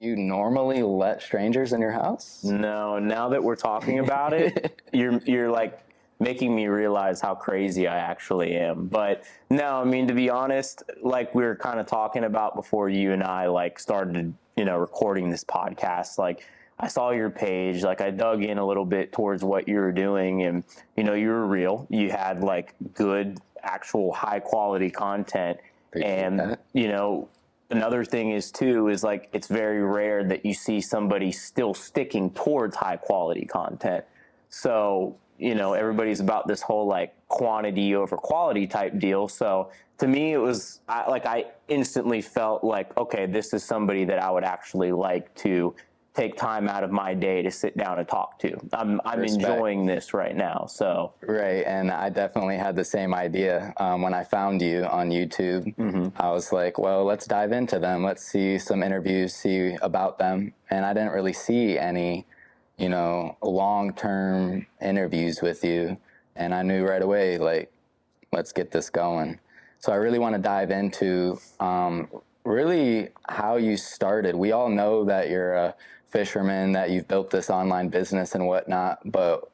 You normally let strangers in your house? No, now that we're talking about it, you're like making me realize how crazy I actually am. But no, I mean, to be honest, like we were kind of talking about before you and I like started, recording this podcast, like I saw your page, like I dug in a little bit towards what you were doing, and you were real. You had like good, actual high quality content. Appreciate that. Another thing is like it's very rare that you see somebody still sticking towards high quality content. So, everybody's about this whole like quantity over quality type deal. So to me, it was I instantly felt like, okay, this is somebody that I would actually like to take time out of my day to sit down and talk to. I'm enjoying this right now. So right, and I definitely had the same idea when I found you on YouTube. I was like, well, let's dive into them. Let's see some interviews, see about them. And I didn't really see any, long-term interviews with you. And I knew right away, like, let's get this going. So I really want to dive into really how you started. We all know that you're a fisherman, that you've built this online business and whatnot, but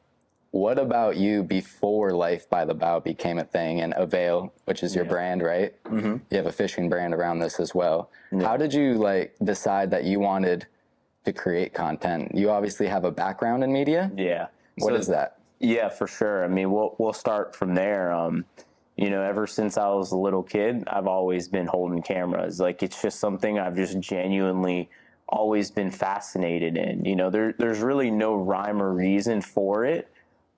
what about you before Life by the Bow became a thing, and Avail, which is your brand, right? You have a fishing brand around this as well. How did you like decide that you wanted to create content? You obviously have a background in media. What is that? Yeah, for sure. I mean, we'll start from there. Ever since I was a little kid, I've always been holding cameras. Like, it's just something I've just genuinely always been fascinated in. There's really no rhyme or reason for it.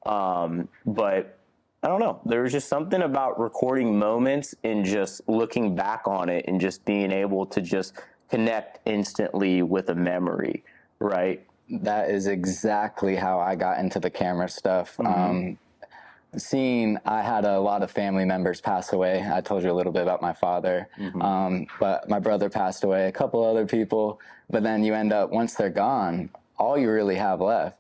But I don't know. There was just something about recording moments and just looking back on it and just being able to just connect instantly with a memory, right? That is exactly how I got into the camera stuff. I had a lot of family members pass away. I told you a little bit about my father, but my brother passed away, a couple other people, but then you end up, once they're gone, all you really have left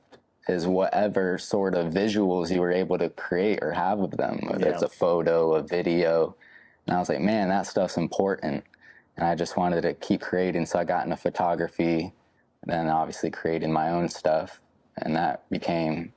is whatever sort of visuals you were able to create or have of them, whether it's a photo, a video. And I was like, man, that stuff's important. And I just wanted to keep creating. So I got into photography, then obviously creating my own stuff. And that became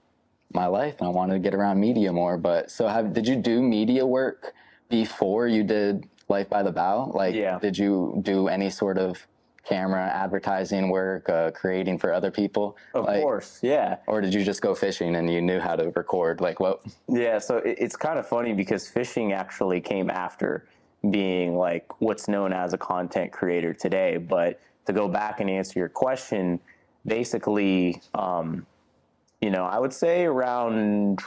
my life. And I wanted to get around media more. But so did you do media work before you did Life by the Bow? Like, did you do any sort of camera advertising work, creating for other people? Of course, yeah. Or did you just go fishing and you knew how to record? Like, what? Yeah, so it's kind of funny because fishing actually came after being like what's known as a content creator today. But to go back and answer your question, basically, I would say around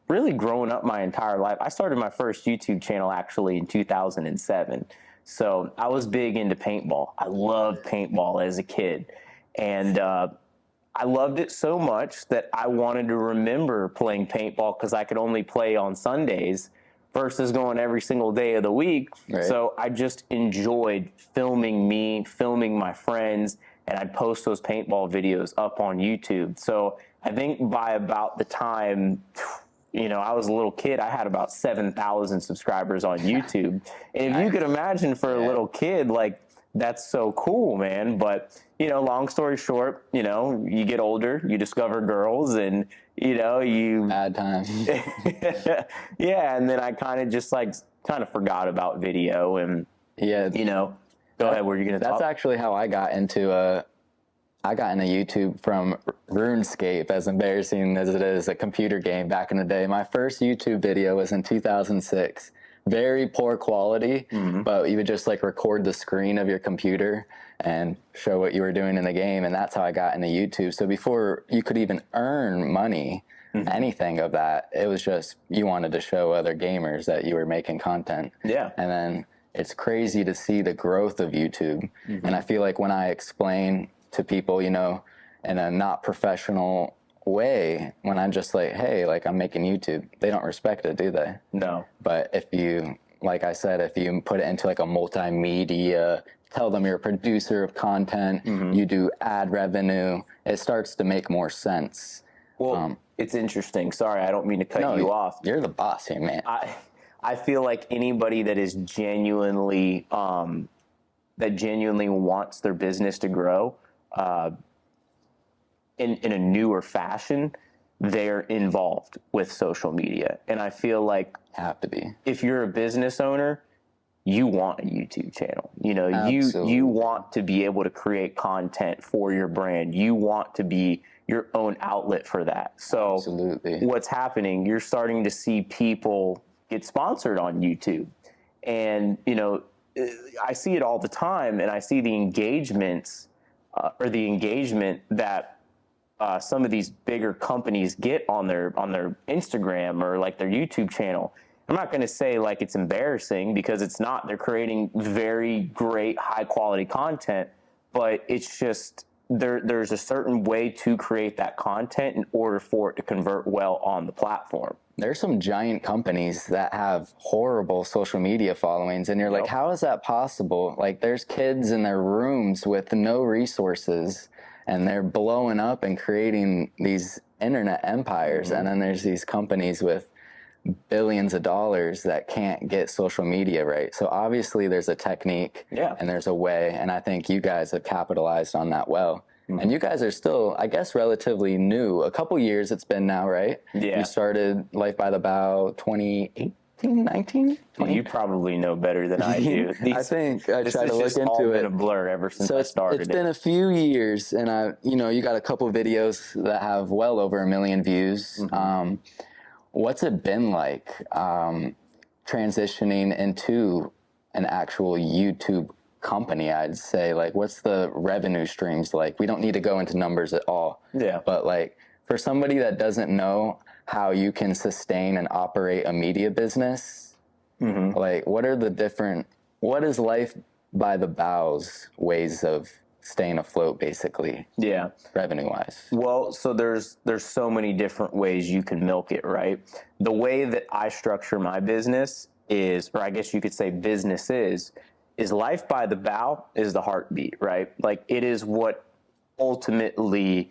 really growing up my entire life, I started my first YouTube channel actually in 2007. So I was big into paintball. I loved paintball as a kid. And I loved it so much that I wanted to remember playing paintball because I could only play on Sundays versus going every single day of the week. Right. So I just enjoyed filming my friends, and I'd post those paintball videos up on YouTube. So I think by about the time I was a little kid, I had about 7,000 subscribers on YouTube. And if you could imagine for a little kid, like, that's so cool, man. But, long story short, you get older, you discover girls, and, you... Bad time. Yeah, and then I kind of just, forgot about video and, go ahead, were you going to talk? That's actually how I got into YouTube from RuneScape, as embarrassing as it is, a computer game back in the day. My first YouTube video was in 2006. Very poor quality, but you would just record the screen of your computer and show what you were doing in the game, and that's how I got into YouTube. So before you could even earn money, anything of that, it was just you wanted to show other gamers that you were making content. Yeah. And then it's crazy to see the growth of YouTube. And I feel like when I explain to people, in a not professional way, when I'm just like, hey, I'm making YouTube, they don't respect it, do they? No. But if you, like I said, if you put it into a multimedia, tell them you're a producer of content, you do ad revenue, it starts to make more sense. Well, it's interesting. Sorry, I don't mean to cut you off. You're the boss here, man. I feel like anybody that is genuinely wants their business to grow in a newer fashion, they're involved with social media. And I feel like Have to be. if you're a business owner, you want a YouTube channel. You know, Absolutely. you want to be able to create content for your brand. You want to be your own outlet for that. So Absolutely. what's happening, you're starting to see people get sponsored on YouTube. And, you know, I see it all the time, and I see the engagements or the engagement that some of these bigger companies get on their Instagram or like their YouTube channel. I'm not going to say like it's embarrassing, because it's not. They're creating very great, high quality content, but it's just there's a certain way to create that content in order for it to convert well on the platform. There's some giant companies that have horrible social media followings, and you're like, how is that possible? Like, there's kids in their rooms with no resources, and they're blowing up and creating these internet empires. And then there's these companies with billions of dollars that can't get social media right. So obviously there's a technique and there's a way, and I think you guys have capitalized on that well. And you guys are still, I guess, relatively new. A couple years it's been now, right? Yeah. You started Life by the Bow 2018, 19? 20? You probably know better than I do. I think I try to look into all it. Been a blur ever since I started. It's been a few years, and you got a couple videos that have well over 1 million views. What's it been like transitioning into an actual YouTube company? I'd say, like, what's the revenue streams like? We don't need to go into numbers at all. Yeah. But like, for somebody that doesn't know how you can sustain and operate a media business, like, what is Life by the Bow's ways of staying afloat, basically? Yeah. Revenue wise. Well, so there's so many different ways you can milk it, right? The way that I structure my business is, or I guess you could say business is Life by the Bow is the heartbeat, right? Like, it is what ultimately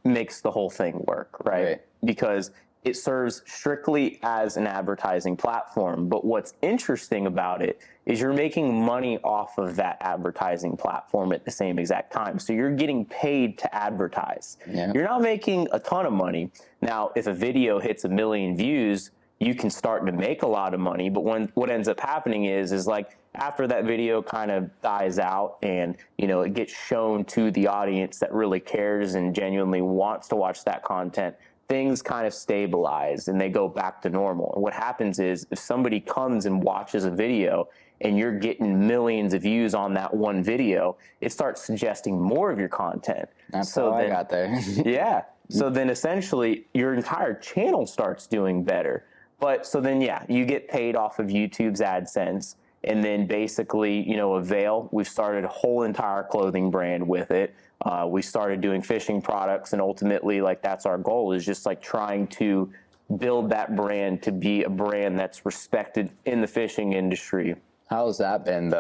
makes the whole thing work, right? Because it serves strictly as an advertising platform. But what's interesting about it is you're making money off of that advertising platform at the same exact time. So you're getting paid to advertise. Yeah. You're not making a ton of money. Now, if a video hits 1 million views, you can start to make a lot of money. But what ends up happening is like, after that video kind of dies out and, it gets shown to the audience that really cares and genuinely wants to watch that content, things kind of stabilize and they go back to normal. And what happens is, if somebody comes and watches a video and you're getting millions of views on that one video, it starts suggesting more of your content. That's how I got there. Yeah. So then essentially your entire channel starts doing better. But so then, you get paid off of YouTube's AdSense. And then basically, Avail, we've started a whole entire clothing brand with it. We started doing fishing products, and ultimately, like, that's our goal, is just like trying to build that brand to be a brand that's respected in the fishing industry. How's that been,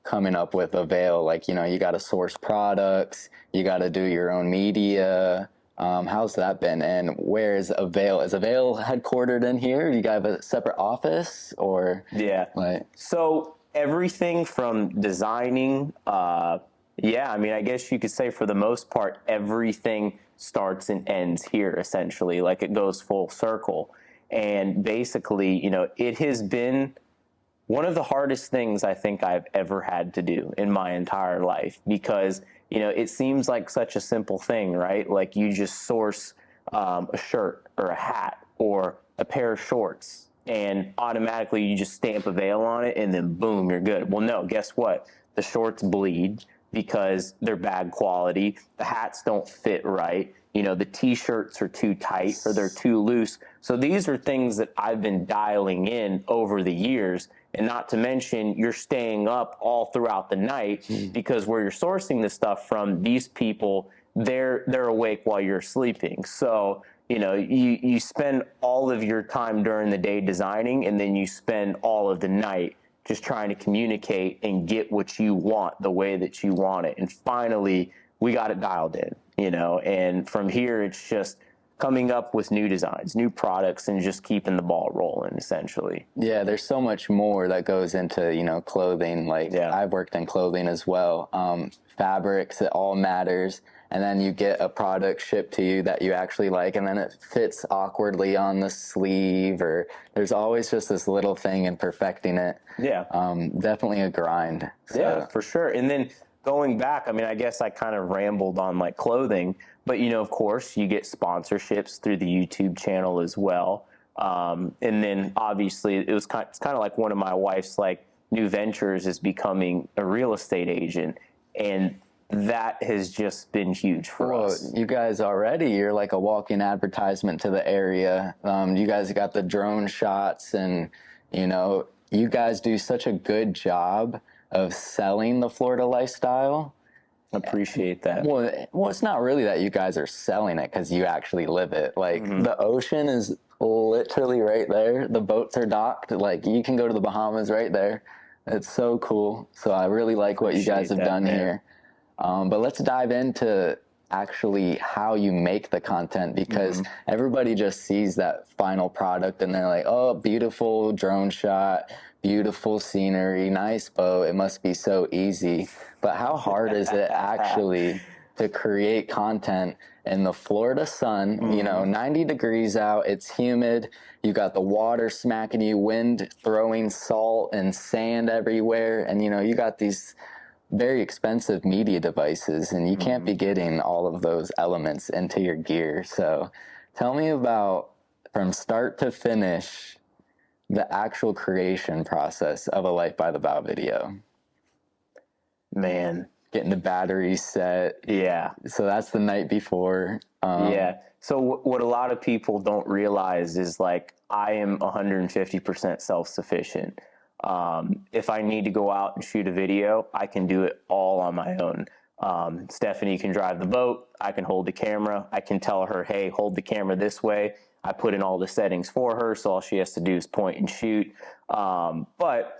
coming up with Avail? Like, you got to source products, you got to do your own media. How's that been? And where is Avail? Is Avail headquartered in here? Do you guys have a separate office, or? Yeah. Like, so everything from designing, I guess you could say for the most part, everything starts and ends here, essentially. Like, it goes full circle. And basically, it has been one of the hardest things I think I've ever had to do in my entire life, because it seems like such a simple thing, right? Like, you just source a shirt or a hat or a pair of shorts, and automatically you just stamp Avail on it, and then boom, you're good. Well, no, guess what? The shorts bleed because they're bad quality. The hats don't fit right. The t-shirts are too tight or they're too loose. So these are things that I've been dialing in over the years. And not to mention, you're staying up all throughout the night because where you're sourcing this stuff from, these people, they're awake while you're sleeping. So, you spend all of your time during the day designing, and then you spend all of the night just trying to communicate and get what you want the way that you want it. And finally, we got it dialed in, and from here, it's just coming up with new designs, new products, and just keeping the ball rolling, essentially. Yeah, there's so much more that goes into, you know, clothing. Like, I've worked in clothing as well. Fabrics, it all matters. And then you get a product shipped to you that you actually like, and then it fits awkwardly on the sleeve, or there's always just this little thing in perfecting it. Yeah. Definitely a grind. So. Yeah, for sure. And then going back, I mean, I guess I kind of rambled on like clothing, but you know, of course, you get sponsorships through the YouTube channel as well. And then obviously it's kind of like one of my wife's like new ventures is becoming a real estate agent. And that has just been huge for us. You guys you're like a walking advertisement to the area. You guys got the drone shots, and, you know, you guys do such a good job of selling the Florida lifestyle. Appreciate that. Well, it's not really that you guys are selling it because you actually live it. Like, the ocean is literally right there. The boats are docked. Like, you can go to the Bahamas right there. It's so cool. So I really like what you guys have done here. But let's dive into actually how you make the content, because everybody just sees that final product and they're like, oh, beautiful drone shot, beautiful scenery, nice boat. It must be so easy. But how hard is it actually to create content in the Florida sun, you know, 90 degrees out, it's humid, you got the water smacking you, wind throwing salt and sand everywhere, and, you know, you got these very expensive media devices, and you can't be getting all of those elements into your gear. So tell me about, from start to finish, the actual creation process of a Life by the Bow video. Man. Getting the batteries set. Yeah. So that's the night before. Yeah. So what a lot of people don't realize is, like, I am 150% self-sufficient. If I need to go out and shoot a video, I can do it all on my own. Stephanie can drive the boat. I can hold the camera. I can tell her, hey, hold the camera this way. I put in all the settings for her, so all she has to do is point and shoot. But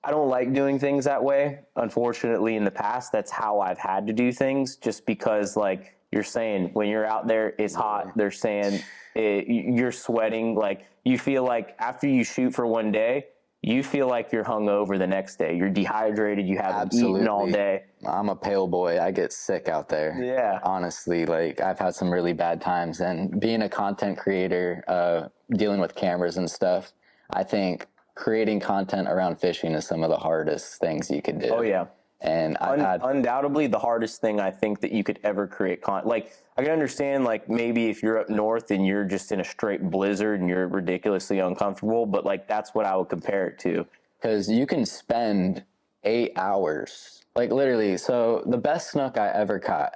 I don't like doing things that way. Unfortunately, in the past, that's how I've had to do things, just because, like you're saying, when you're out there, it's hot. They're saying you're sweating. Like, you feel like after you shoot for one day, you feel like you're hungover the next day. You're dehydrated. You haven't eaten all day. I'm a pale boy. I get sick out there. Yeah. Honestly, like, I've had some really bad times. And being a content creator, dealing with cameras and stuff, I think creating content around fishing is some of the hardest things you could do. Oh, yeah. And undoubtedly the hardest thing I think that you could ever create like, I can understand, like, maybe if you're up north and you're just in a straight blizzard and you're ridiculously uncomfortable, but, like, that's what I would compare it to. Because you can spend 8 hours, like, literally. So the best snook I ever caught,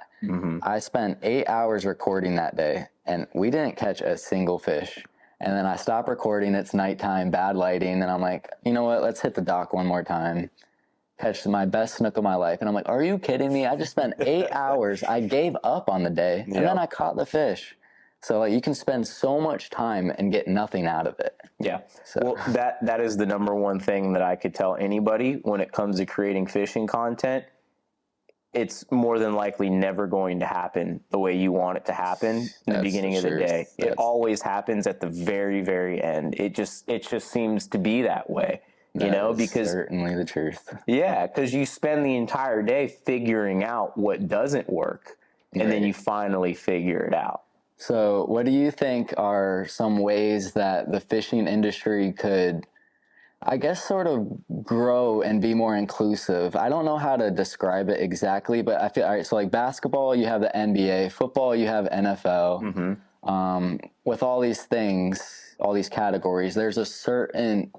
I spent 8 hours recording that day, and we didn't catch a single fish. And then I stopped recording. It's nighttime, bad lighting, and I'm like, you know what? Let's hit the dock one more time. Catch my best snook of my life. And I'm like, are you kidding me? I just spent 8 hours. I gave up on the day, and then I caught the fish. So, like, you can spend so much time and get nothing out of it. Yeah. So. Well, that is the number one thing that I could tell anybody when it comes to creating fishing content. It's more than likely never going to happen the way you want it to happen in the beginning of the day. It always happens at the very, very end. It just seems to be that way. You know, because certainly the truth. Yeah, because you spend the entire day figuring out what doesn't work, and then you finally figure it out. So what do you think are some ways that the fishing industry could, I guess, sort of grow and be more inclusive? I don't know how to describe it exactly, but I feel, all right, so like basketball, you have the NBA, football, you have NFL. With all these things, all these categories, there's a certain,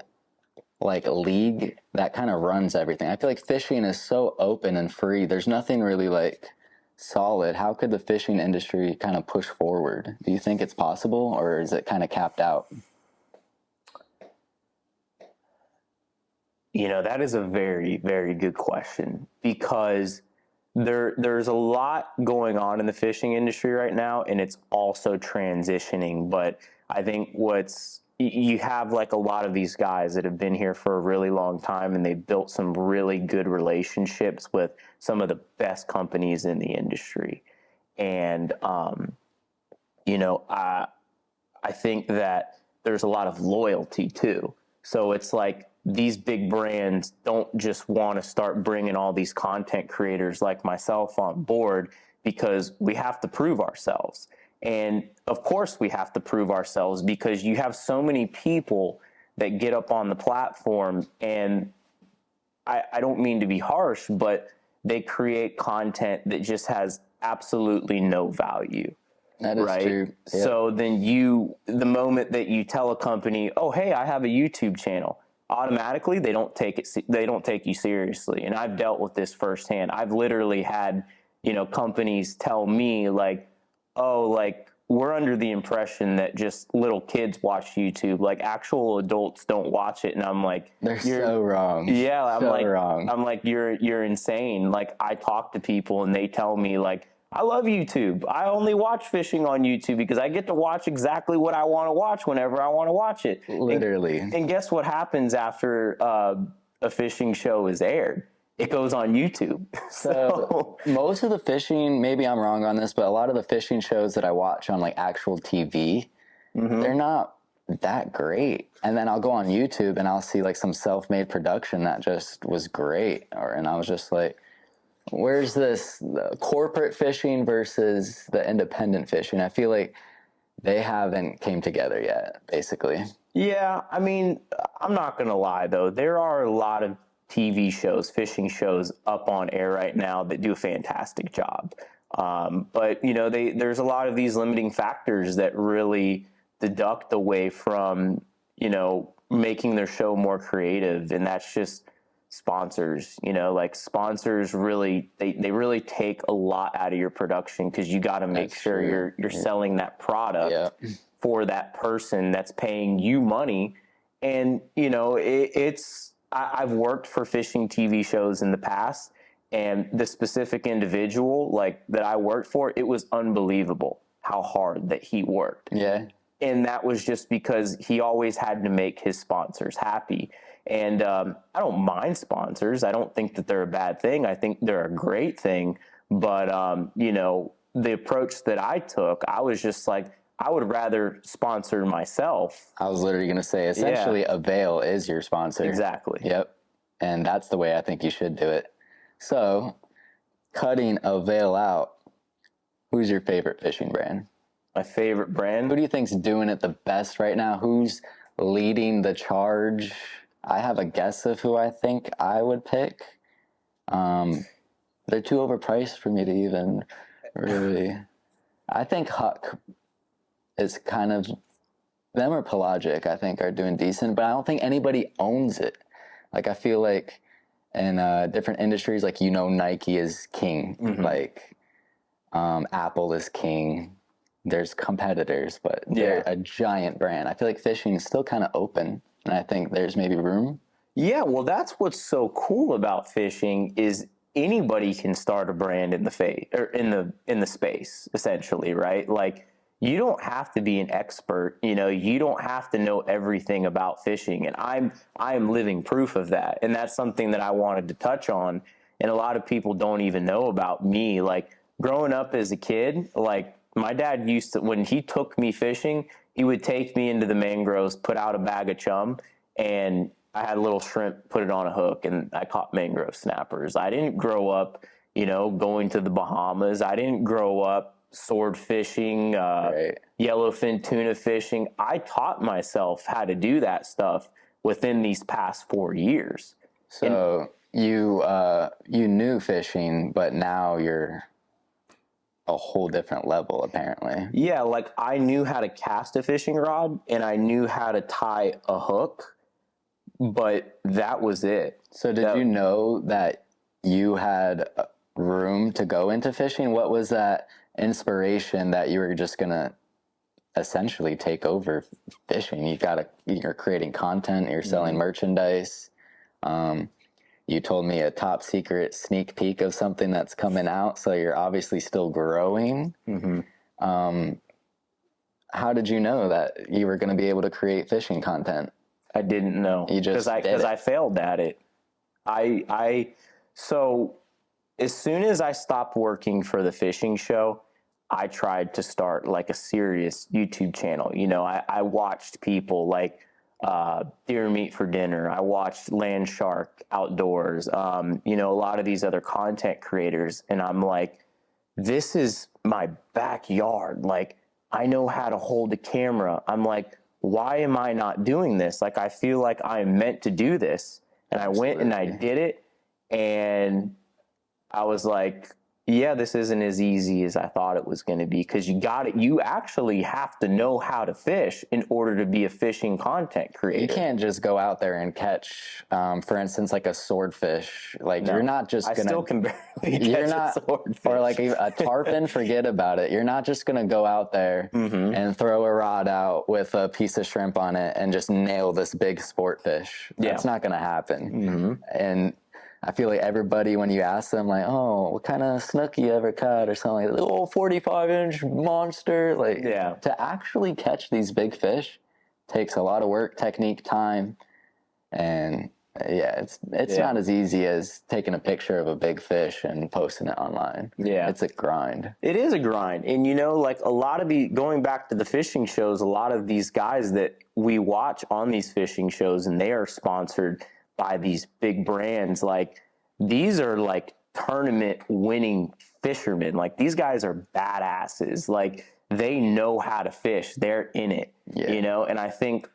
like, league that kind of runs everything. I feel like fishing is so open and free. There's nothing really, like, solid. How could the fishing industry kind of push forward? Do you think it's possible, or is it kind of capped out? You know, that is a very, very good question, because there's a lot going on in the fishing industry right now, and it's also transitioning. But I think you have, like, a lot of these guys that have been here for a really long time, and they've built some really good relationships with some of the best companies in the industry. And I think that there's a lot of loyalty too. So it's like these big brands don't just want to start bringing all these content creators like myself on board because we have to prove ourselves. And of course we have to prove ourselves because you have so many people that get up on the platform, and I don't mean to be harsh, but they create content that just has absolutely no value. That is right? true. Yep. So then the moment that you tell a company, oh, hey, I have a YouTube channel, automatically they don't take you seriously. And I've dealt with this firsthand. I've literally had, companies tell me like, oh, like we're under the impression that just little kids watch YouTube, like actual adults don't watch it. And I'm like, They're so wrong. Yeah, wrong. I'm like, you're insane. Like I talk to people and they tell me like, I love YouTube. I only watch fishing on YouTube because I get to watch exactly what I want to watch whenever I want to watch it. Literally. And guess what happens after a fishing show is aired? It goes on YouTube. So most of the fishing, maybe I'm wrong on this, but a lot of the fishing shows that I watch on like actual TV, they're not that great. And then I'll go on YouTube and I'll see like some self-made production that just was great. And I was just like, where's this corporate fishing versus the independent fishing? I feel like they haven't came together yet, basically. Yeah, I mean, I'm not going to lie, though. There are a lot of TV shows, fishing shows up on air right now that do a fantastic job. But, there's a lot of these limiting factors that really deduct away from, making their show more creative. And that's just sponsors. Like sponsors really, they really take a lot out of your production because you got to make sure you're selling that product for that person that's paying you money. And I've worked for fishing TV shows in the past, and the specific individual like that I worked for, it was unbelievable how hard that he worked. Yeah. And that was just because he always had to make his sponsors happy. And I don't mind sponsors. I don't think that they're a bad thing. I think they're a great thing. But, the approach that I took, I was just like, I would rather sponsor myself. I was literally going to say, essentially, Avail is your sponsor. Exactly. Yep. And that's the way I think you should do it. So, cutting Avail out, who's your favorite fishing brand? My favorite brand? Who do you think's doing it the best right now? Who's leading the charge? I have a guess of who I think I would pick. They're too overpriced for me to even really... I think Huck is kind of... Them or Pelagic, I think, are doing decent, but I don't think anybody owns it. Like, I feel like in different industries, like, Nike is king. Mm-hmm. Like, Apple is king. There's competitors, but they're a giant brand. I feel like fishing is still kind of open, and I think there's maybe room. Yeah, well, that's what's so cool about fishing is anybody can start a brand in the space, essentially, right? Like, you don't have to be an expert. You don't have to know everything about fishing, and I am living proof of that. And that's something that I wanted to touch on. And a lot of people don't even know about me. Like growing up as a kid, like. My dad used to, when he took me fishing, he would take me into the mangroves, put out a bag of chum, and I had a little shrimp, put it on a hook, and I caught mangrove snappers. I didn't grow up, going to the Bahamas. I didn't grow up sword fishing, yellowfin tuna fishing. I taught myself how to do that stuff within these past 4 years. So you knew fishing, but now you're a whole different level, apparently. Yeah, like I knew how to cast a fishing rod and I knew how to tie a hook, but that was it. So did you know that you had room to go into fishing? What was that inspiration that you were just gonna essentially take over fishing? You're creating content, you're selling merchandise. You told me a top secret sneak peek of something that's coming out, so you're obviously still growing. Mm-hmm. How did you know that you were going to be able to create fishing content? I didn't know. You just because I failed at it. So as soon as I stopped working for the fishing show, I tried to start like a serious YouTube channel. You know, I watched people like Deer Meat for Dinner. I watched Land Shark Outdoors, you know, a lot of these other content creators. And I'm like, this is my backyard. Like, I know how to hold a camera. I'm like, why am I not doing this? Like, I feel like I'm meant to do this. And I went and I did it. And I was like, yeah, this isn't as easy as I thought it was going to be, because you actually have to know how to fish in order to be a fishing content creator. You can't just go out there and catch, for instance, like a swordfish. Like, you're not just going to... I still can barely catch a swordfish. Or like a tarpon, forget about it. You're not just going to go out there and throw a rod out with a piece of shrimp on it and just nail this big sport fish. That's not going to happen. And I feel like everybody, when you ask them, like, oh, what kind of snook you ever caught or something, like, oh, 45-inch monster. Like, to actually catch these big fish takes a lot of work, technique, time. And it's not as easy as taking a picture of a big fish and posting it online. It's a grind. It is a grind. And, you know, like a lot of going back to the fishing shows, a lot of these guys that we watch on these fishing shows, and they are sponsored by these big brands, like these are like tournament winning fishermen. Like, these guys are badasses. Like, they know how to fish. They're in it, you know? And I think,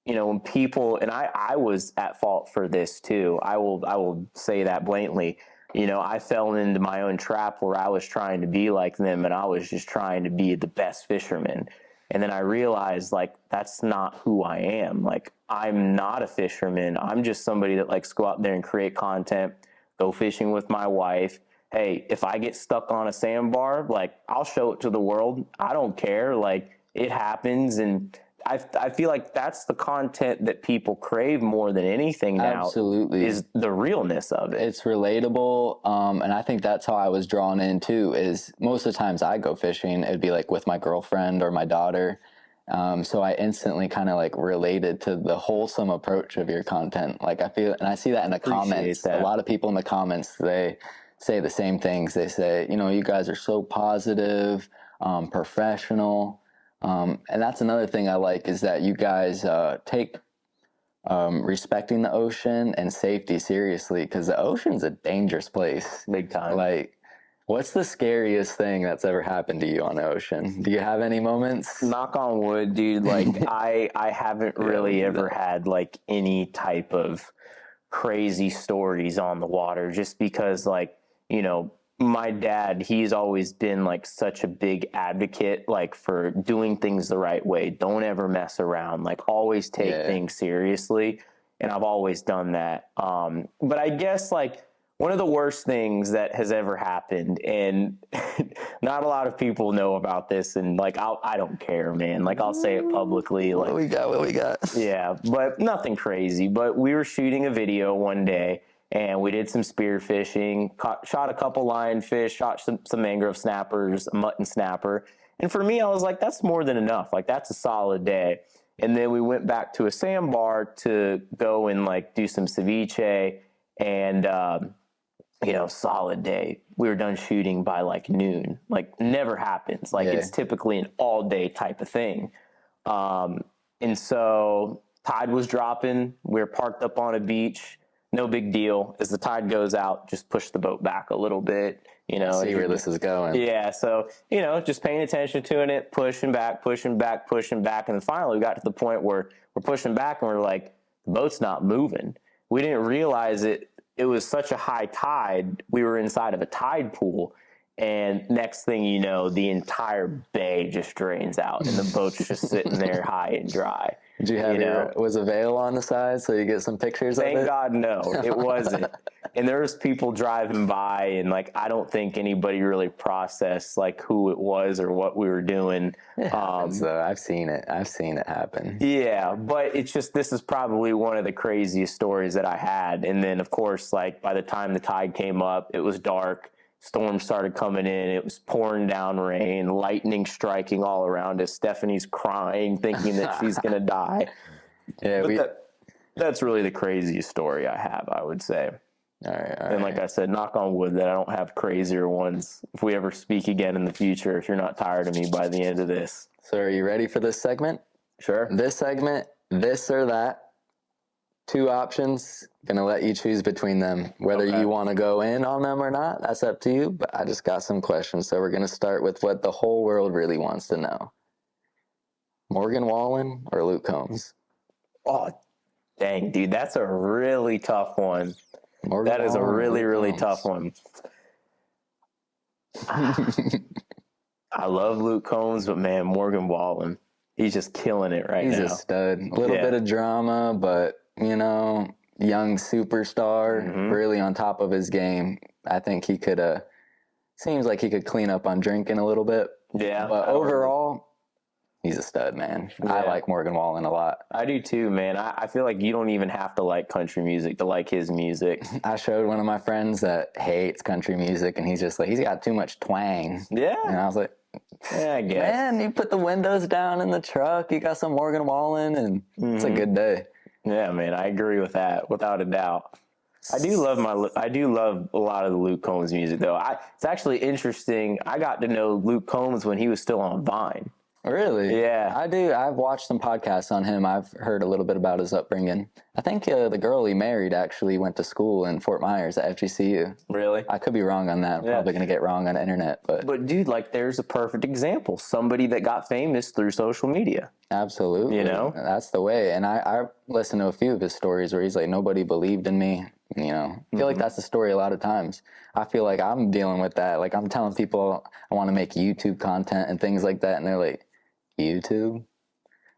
you know, when people, and I was at fault for this too. I will say that blatantly. You know, I fell into my own trap where I was trying to be like them, and I was just trying to be the best fisherman. And then I realized, like, that's not who I am. Like, I'm not a fisherman. I'm just somebody that likes to go out there and create content, go fishing with my wife. Hey, if I get stuck on a sandbar, like, I'll show it to the world. I don't care. Like, it happens. And I feel like that's the content that people crave more than anything now. Absolutely. Is the realness of it. It's relatable. And I think that's how I was drawn in too, is most of the times I go fishing, it'd be like with my girlfriend or my daughter. So I instantly kind of like related to the wholesome approach of your content. Like, I feel, and I see that in the comments. A lot of people in the comments, they say the same things. They say, you know, you guys are so positive, professional. And that's another thing I like, is that you guys take respecting the ocean and safety seriously, because the ocean's a dangerous place. Big time. Like, what's the scariest thing that's ever happened to you on the ocean? Do you have any moments? Knock on wood, dude. Like, I haven't really ever had like any type of crazy stories on the water, just because, like, you know, my dad, he's always been like such a big advocate, like, for doing things the right way. Don't ever mess around, like, always take things seriously. And I've always done that. But I guess, like, one of the worst things that has ever happened, and not a lot of people know about this, and like, I don't care, man. Like, I'll say it publicly. Like, What we got? Yeah, but nothing crazy. But we were shooting a video one day, and we did some spear fishing, shot a couple lionfish, shot some mangrove snappers, a mutton snapper. And for me, I was like, that's more than enough. Like, that's a solid day. And then we went back to a sandbar to go and like do some ceviche, and you know, solid day. We were done shooting by like noon. Like, never happens. Like, it's typically an all day type of thing. And so tide was dropping. We were parked up on a beach. No big deal. As the tide goes out, just push the boat back a little bit. You know, I see where this is going. Yeah. So, you know, just paying attention to it, pushing back. And then finally we got to the point where we're pushing back and we're like, the boat's not moving. We didn't realize it was such a high tide. We were inside of a tide pool. And next thing you know, the entire bay just drains out and the boat's just sitting there high and dry. Did you have was a veil on the side so you get some pictures of it? Thank God, no, it wasn't. And there was people driving by, and like, I don't think anybody really processed like who it was or what we were doing. It happens, though. I've seen it happen. Yeah, but it's just, this is probably one of the craziest stories that I had. And then, of course, like, by the time the tide came up, it was dark. Storms started coming in. It was pouring down rain, lightning striking all around us. Stephanie's crying, thinking that she's going to die. Yeah, but that's really the craziest story I have, I would say. All right. And like I said, knock on wood that I don't have crazier ones. If we ever speak again in the future, if you're not tired of me by the end of this. So are you ready for this segment? Sure. This segment, this or that. 2 options. Gonna let you choose between them. Whether you want to go in on them or not, that's up to you. But I just got some questions. So we're gonna start with what the whole world really wants to know. Morgan Wallen or Luke Combs? Oh, dang, dude, that's a really tough one. Morgan That is a Wallen or really, Luke really Combs? tough one. I love Luke Combs, but man, Morgan Wallen, he's just killing it right He's now. a stud. A little bit of drama, but, you know, young superstar, really on top of his game. I think he could, seems like he could clean up on drinking a little bit. Yeah. But overall, he's a stud, man. I like Morgan Wallen a lot. I do too, man. I feel like you don't even have to like country music to like his music. I showed one of my friends that hates country music, and he's just like, he's got too much twang. Yeah. And I was like, Yeah, I guess. man, you put the windows down in the truck, you got some Morgan Wallen, and it's a good day. Yeah, man, I agree with that without a doubt. I do love a lot of the Luke Combs music though. It's actually interesting. I got to know Luke Combs when he was still on Vine. Really? Yeah. I do. I've watched some podcasts on him. I've heard a little bit about his upbringing. I think the girl he married actually went to school in Fort Myers at FGCU. Really? I could be wrong on that. I'm probably going to get wrong on the internet. But dude, like there's a perfect example. Somebody that got famous through social media. Absolutely. You know? That's the way. And I listened to a few of his stories where he's like, nobody believed in me. You know, I feel like that's the story a lot of times. I feel like I'm dealing with that. Like I'm telling people I want to make YouTube content and things like that. And they're like, YouTube?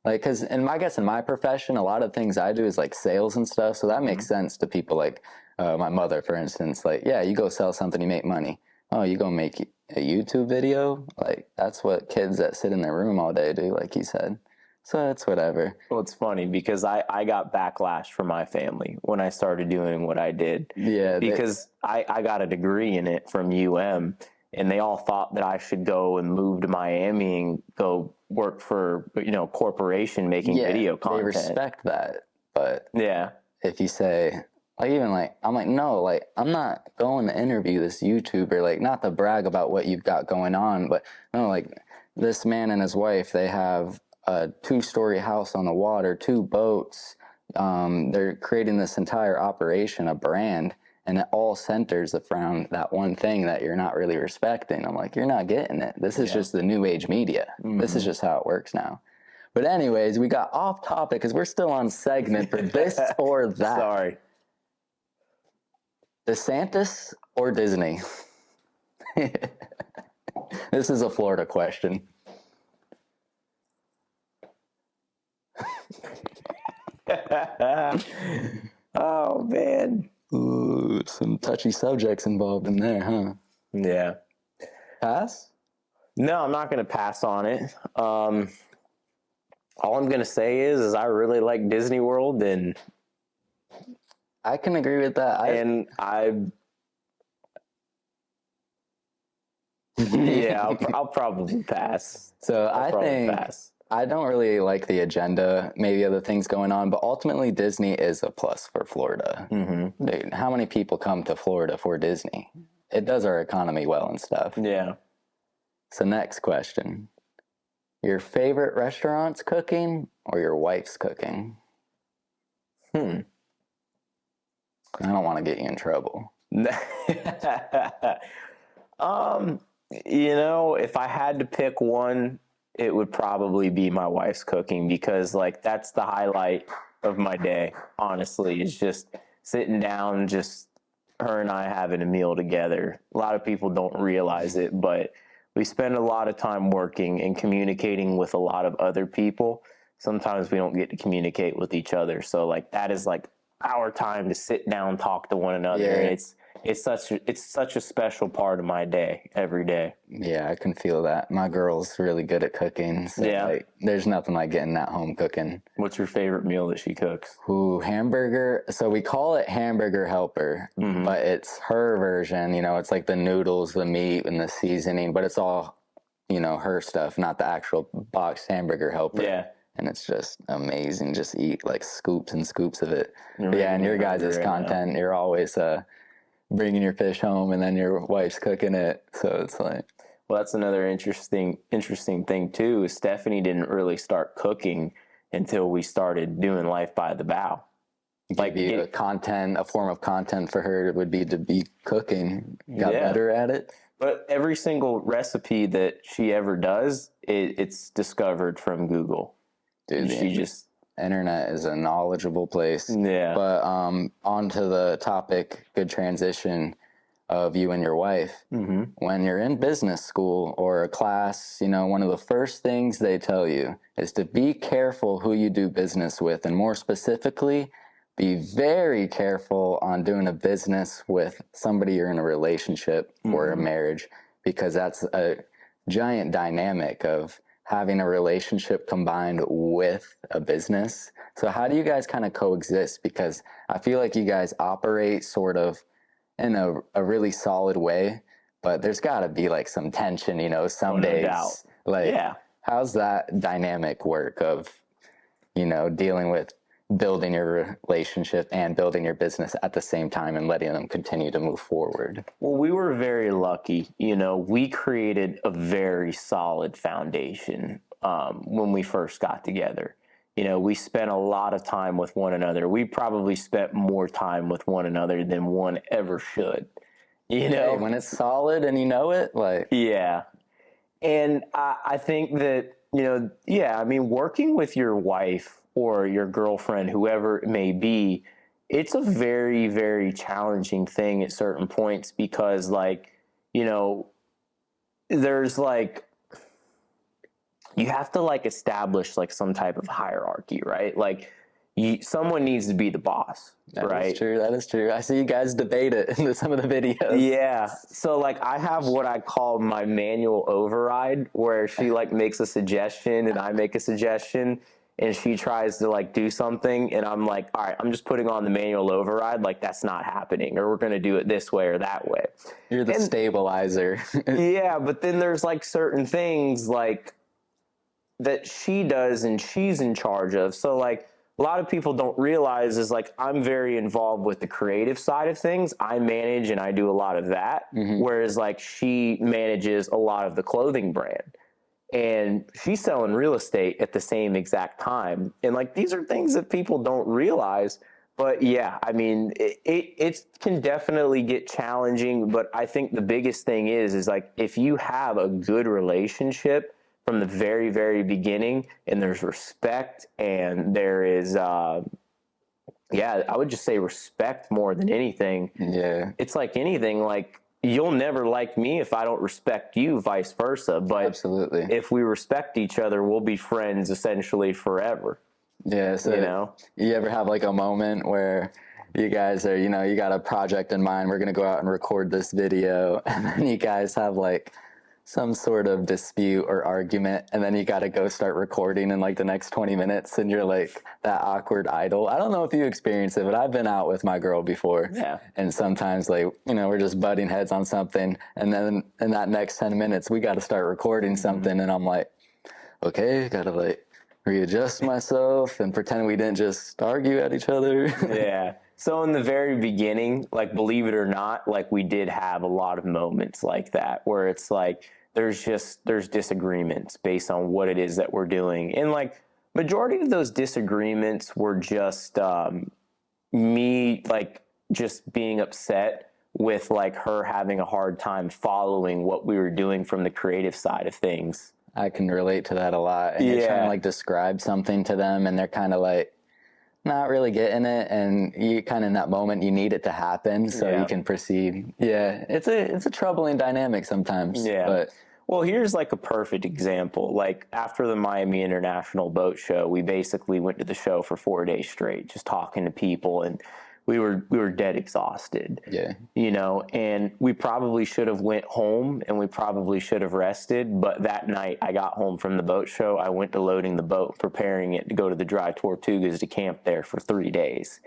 Like, because in my profession, a lot of things I do is like sales and stuff. So that makes sense to people like my mother, for instance. Like, yeah, you go sell something, you make money. Oh, you go make a YouTube video? Like, that's what kids that sit in their room all day do, like you said. So it's whatever. Well, it's funny because I got backlash from my family when I started doing what I did. Yeah. Because I got a degree in it from UM, and they all thought that I should go and move to Miami and go work for, you know, a corporation making video content. They respect that. But yeah, if you say, like, even like, I'm like, no, like, I'm not going to interview this YouTuber, like, not to brag about what you've got going on, but no, like, this man and his wife, they have a 2-story house on the water, 2 boats. They're creating this entire operation, a brand, and it all centers around that one thing that you're not really respecting. I'm like, you're not getting it. This is just the new age media. This is just how it works now. But anyways, we got off topic because we're still on segment for this or that. Sorry. DeSantis or Disney? This is a Florida question. Oh, man. Ooh, some touchy subjects involved in there, huh? Yeah. Pass? No, I'm not going to pass on it. All I'm going to say is I really like Disney World, and I can agree with that. I'll probably pass. So I think pass. I don't really like the agenda, maybe other things going on, but ultimately Disney is a plus for Florida. Dude, how many people come to Florida for Disney? It does our economy well and stuff. Yeah. So next question. Your favorite restaurant's cooking or your wife's cooking? I don't want to get you in trouble. You know, if I had to pick one, it would probably be my wife's cooking, because like that's the highlight of my day, honestly. It's just sitting down, just her and I having a meal together. A lot of people don't realize it, but we spend a lot of time working and communicating with a lot of other people. Sometimes we don't get to communicate with each other. So like that is like our time to sit down, talk to one another. Yeah. And it's such a special part of my day every day. Yeah, I can feel that. My girl's really good at cooking. So Yeah. like, there's nothing like getting that home cooking. What's your favorite meal that she cooks? Ooh, hamburger. So we call it hamburger helper, but it's her version. You know, it's like the noodles, the meat, and the seasoning, but it's all, you know, her stuff, not the actual boxed hamburger helper. Yeah. And it's just amazing. Just eat like scoops and scoops of it. But yeah, and your guys' content, you're always bringing your fish home and then your wife's cooking it. So it's like, well, that's another interesting thing too. Is Stephanie didn't really start cooking until we started doing Life by the Bow. like a form of content for her would be to be cooking. Got better at it. But every single recipe that she ever does, it's discovered from Google. Dude, internet is a knowledgeable place. Yeah. But on to the topic, good transition, of you and your wife. When you're in business school or a class, you know, one of the first things they tell you is to be careful who you do business with, and more specifically, be very careful on doing a business with somebody you're in a relationship or a marriage, because that's a giant dynamic of having a relationship combined with a business. So how do you guys kind of coexist? Because I feel like you guys operate sort of in a really solid way, but there's got to be like some tension, you know, some days. Like, how's that dynamic work of, you know, dealing with building your relationship and building your business at the same time and letting them continue to move forward? Well, we were very lucky. You know, we created a very solid foundation when we first got together. You know, we spent a lot of time with one another. We probably spent more time with one another than one ever should. You know, when it's solid and you know it, like, yeah. And I think that, you know, I mean, working with your wife or your girlfriend, whoever it may be, it's a very, very challenging thing at certain points, because, like, you know, there's like, you have to like establish like some type of hierarchy, right? Like, someone needs to be the boss, right? That is true. I see you guys debate it in some of the videos. Yeah. So like, I have what I call my manual override, where she like makes a suggestion and I make a suggestion, and she tries to like do something, and I'm like, all right, I'm just putting on the manual override. Like, that's not happening, or we're going to do it this way or that way. You're the stabilizer. Yeah. But then there's like certain things like that she does and she's in charge of. So like, a lot of people don't realize is like, I'm very involved with the creative side of things. I manage and I do a lot of that. Whereas like, she manages a lot of the clothing brand, and she's selling real estate at the same exact time. And like, these are things that people don't realize. But yeah, I mean, it can definitely get challenging. But I think the biggest thing is like, if you have a good relationship from the very, very beginning, and there's respect, and there is, I would just say respect more than anything. Yeah. It's like anything, like, you'll never like me if I don't respect you, vice versa. But absolutely, if we respect each other, we'll be friends essentially forever. Yeah. So, you know, you ever have like a moment where you guys are, you know, you got a project in mind, we're going to go out and record this video, and then you guys have like some sort of dispute or argument, and then you got to go start recording in like the next 20 minutes, and you're like that awkward idol? I don't know if you experience it, but I've been out with my girl before. Yeah. And sometimes, like, you know, we're just butting heads on something, and then in that next 10 minutes, we got to start recording something, and I'm like, okay, got to like readjust myself and pretend we didn't just argue at each other. Yeah. So in the very beginning, like, believe it or not, like, we did have a lot of moments like that, where it's like, there's disagreements based on what it is that we're doing. And like, majority of those disagreements were just me like just being upset with like her having a hard time following what we were doing from the creative side of things. I can relate to that a lot. And you're trying to like describe something to them, and they're kind of like not really getting it, and you kind of in that moment you need it to happen so you can proceed. Yeah, it's a troubling dynamic sometimes. Yeah. But well, here's like a perfect example. Like, after the Miami International Boat Show, we basically went to the show for 4 days straight, just talking to people, and we were dead exhausted. Yeah. You know, and we probably should have went home, and we probably should have rested. But that night I got home from the boat show, I went to loading the boat, preparing it to go to the Dry Tortugas to camp there for 3 days.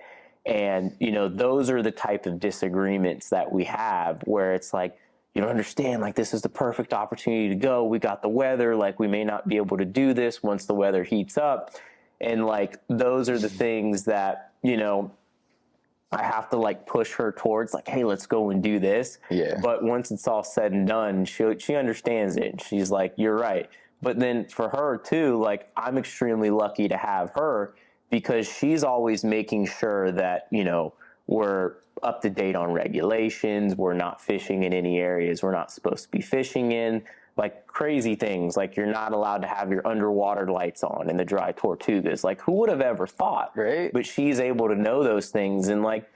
And, you know, those are the type of disagreements that we have, where it's like, you don't understand, like, this is the perfect opportunity to go. We got the weather, like, we may not be able to do this once the weather heats up. And like, those are the things that, you know, I have to like push her towards like, hey, let's go and do this. Yeah. But once it's all said and done, she understands it. She's like, you're right. But then for her too, like I'm extremely lucky to have her because she's always making sure that, you know, we're up to date on regulations. We're not fishing in any areas we're not supposed to be fishing in. Like crazy things, like you're not allowed to have your underwater lights on in the dry Tortugas. Like who would have ever thought? Right. But she's able to know those things. And like,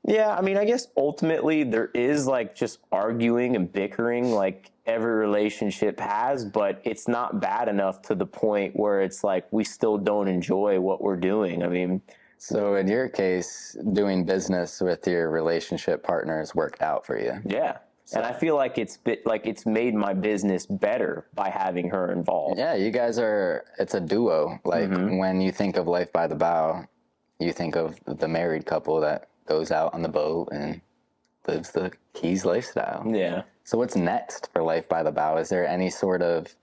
yeah, I mean, I guess ultimately there is like just arguing and bickering like every relationship has, but it's not bad enough to the point where it's like we still don't enjoy what we're doing. I mean, so in your case, doing business with your relationship partners worked out for you. yeah. And I feel like it's made my business better by having her involved. Yeah, you guys are, it's a duo. Like when you think of Life by the Bow, you think of the married couple that goes out on the boat and lives the Keys lifestyle. Yeah. So what's next for Life by the Bow? Is there any sort of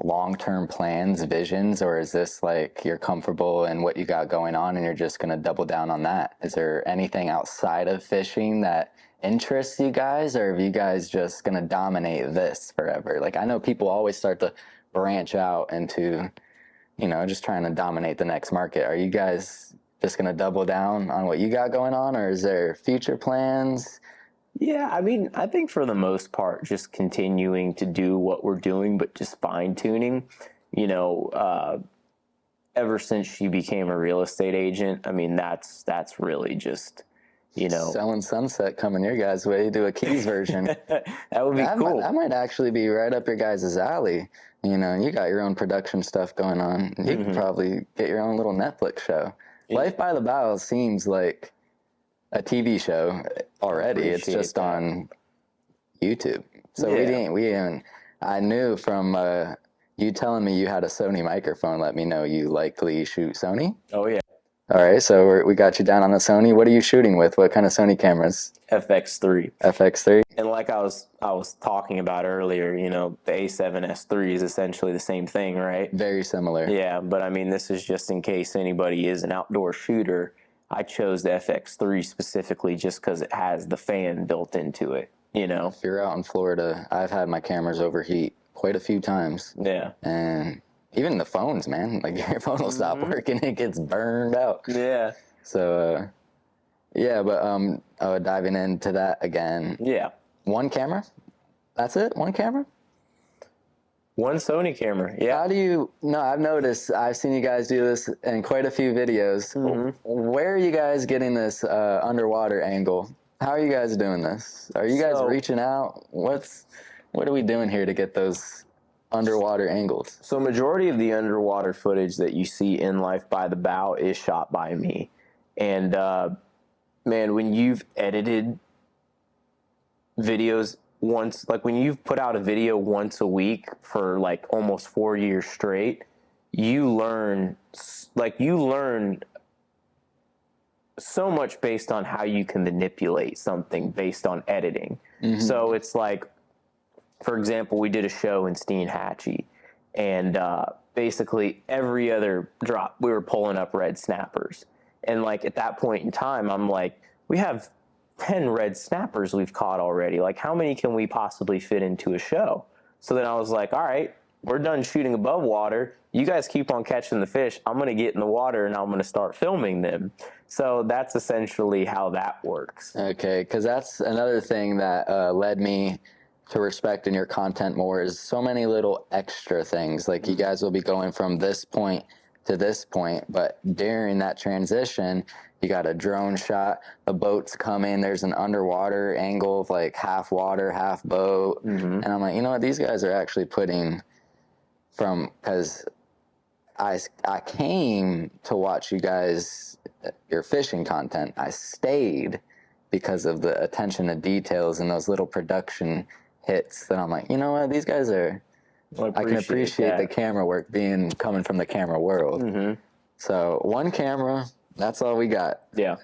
long-term plans, visions, or is this like you're comfortable in what you got going on and you're just going to double down on that? Is there anything outside of fishing that interests you guys, or are you guys just going to dominate this forever? Like I know people always start to branch out into, you know, just trying to dominate the next market. Are you guys just going to double down on what you got going on, or is there future plans? Yeah, I mean, I think for the most part, just continuing to do what we're doing, but just fine tuning, you know, ever since she became a real estate agent, I mean, that's really just, you know, Selling Sunset coming your guys' way, do a Keys version. that would be cool. That might actually be right up your guys' alley. You know, you got your own production stuff going on. You could probably get your own little Netflix show. Yeah. Life by the Bow seems like a TV show already. It's just on YouTube. So we didn't, I knew from you telling me you had a Sony microphone, let me know you likely shoot Sony. Oh, yeah. All right, so we got you down on the Sony. What are you shooting with? What kind of Sony cameras? FX3. FX3. And like I was talking about earlier, you know, the A7S3 is essentially the same thing, right? Very similar. Yeah, but I mean, this is just in case anybody is an outdoor shooter. I chose the FX3 specifically just because it has the fan built into it, you know? If you're out in Florida, I've had my cameras overheat quite a few times. Yeah. And even the phones, man, like your phone will stop working, it gets burned out. Yeah. So, yeah, but diving into that again. Yeah. One camera? That's it? One camera? One Sony camera, yeah. How do you, no, I've noticed, I've seen you guys do this in quite a few videos. Where are you guys getting this underwater angle? How are you guys doing this? Are you guys reaching out? What are we doing here to get those underwater angles? So majority of the underwater footage that you see in Life by the Bow is shot by me. And man, when you've edited videos once, like when you've put out a video once a week for like almost 4 years straight, you learn so much based on how you can manipulate something based on editing. So it's like, for example, we did a show in Steenhatchee, and basically every other drop we were pulling up red snappers. And like at that point in time, I'm like, we have 10 red snappers we've caught already. Like, how many can we possibly fit into a show? So then I was like, all right, we're done shooting above water. You guys keep on catching the fish. I'm going to get in the water and I'm going to start filming them. So that's essentially how that works. Okay, because that's another thing that led me to respect in your content more is so many little extra things. Like you guys will be going from this point to this point, but during that transition, you got a drone shot, the boat's coming, there's an underwater angle of like half water, half boat. And I'm like, you know what, these guys are actually putting from, because I came to watch you guys, your fishing content. I stayed because of the attention to details and those little production hits that I'm like, you know what, these guys are, I can appreciate the camera work coming from the camera world. So one camera, that's all we got. Yeah.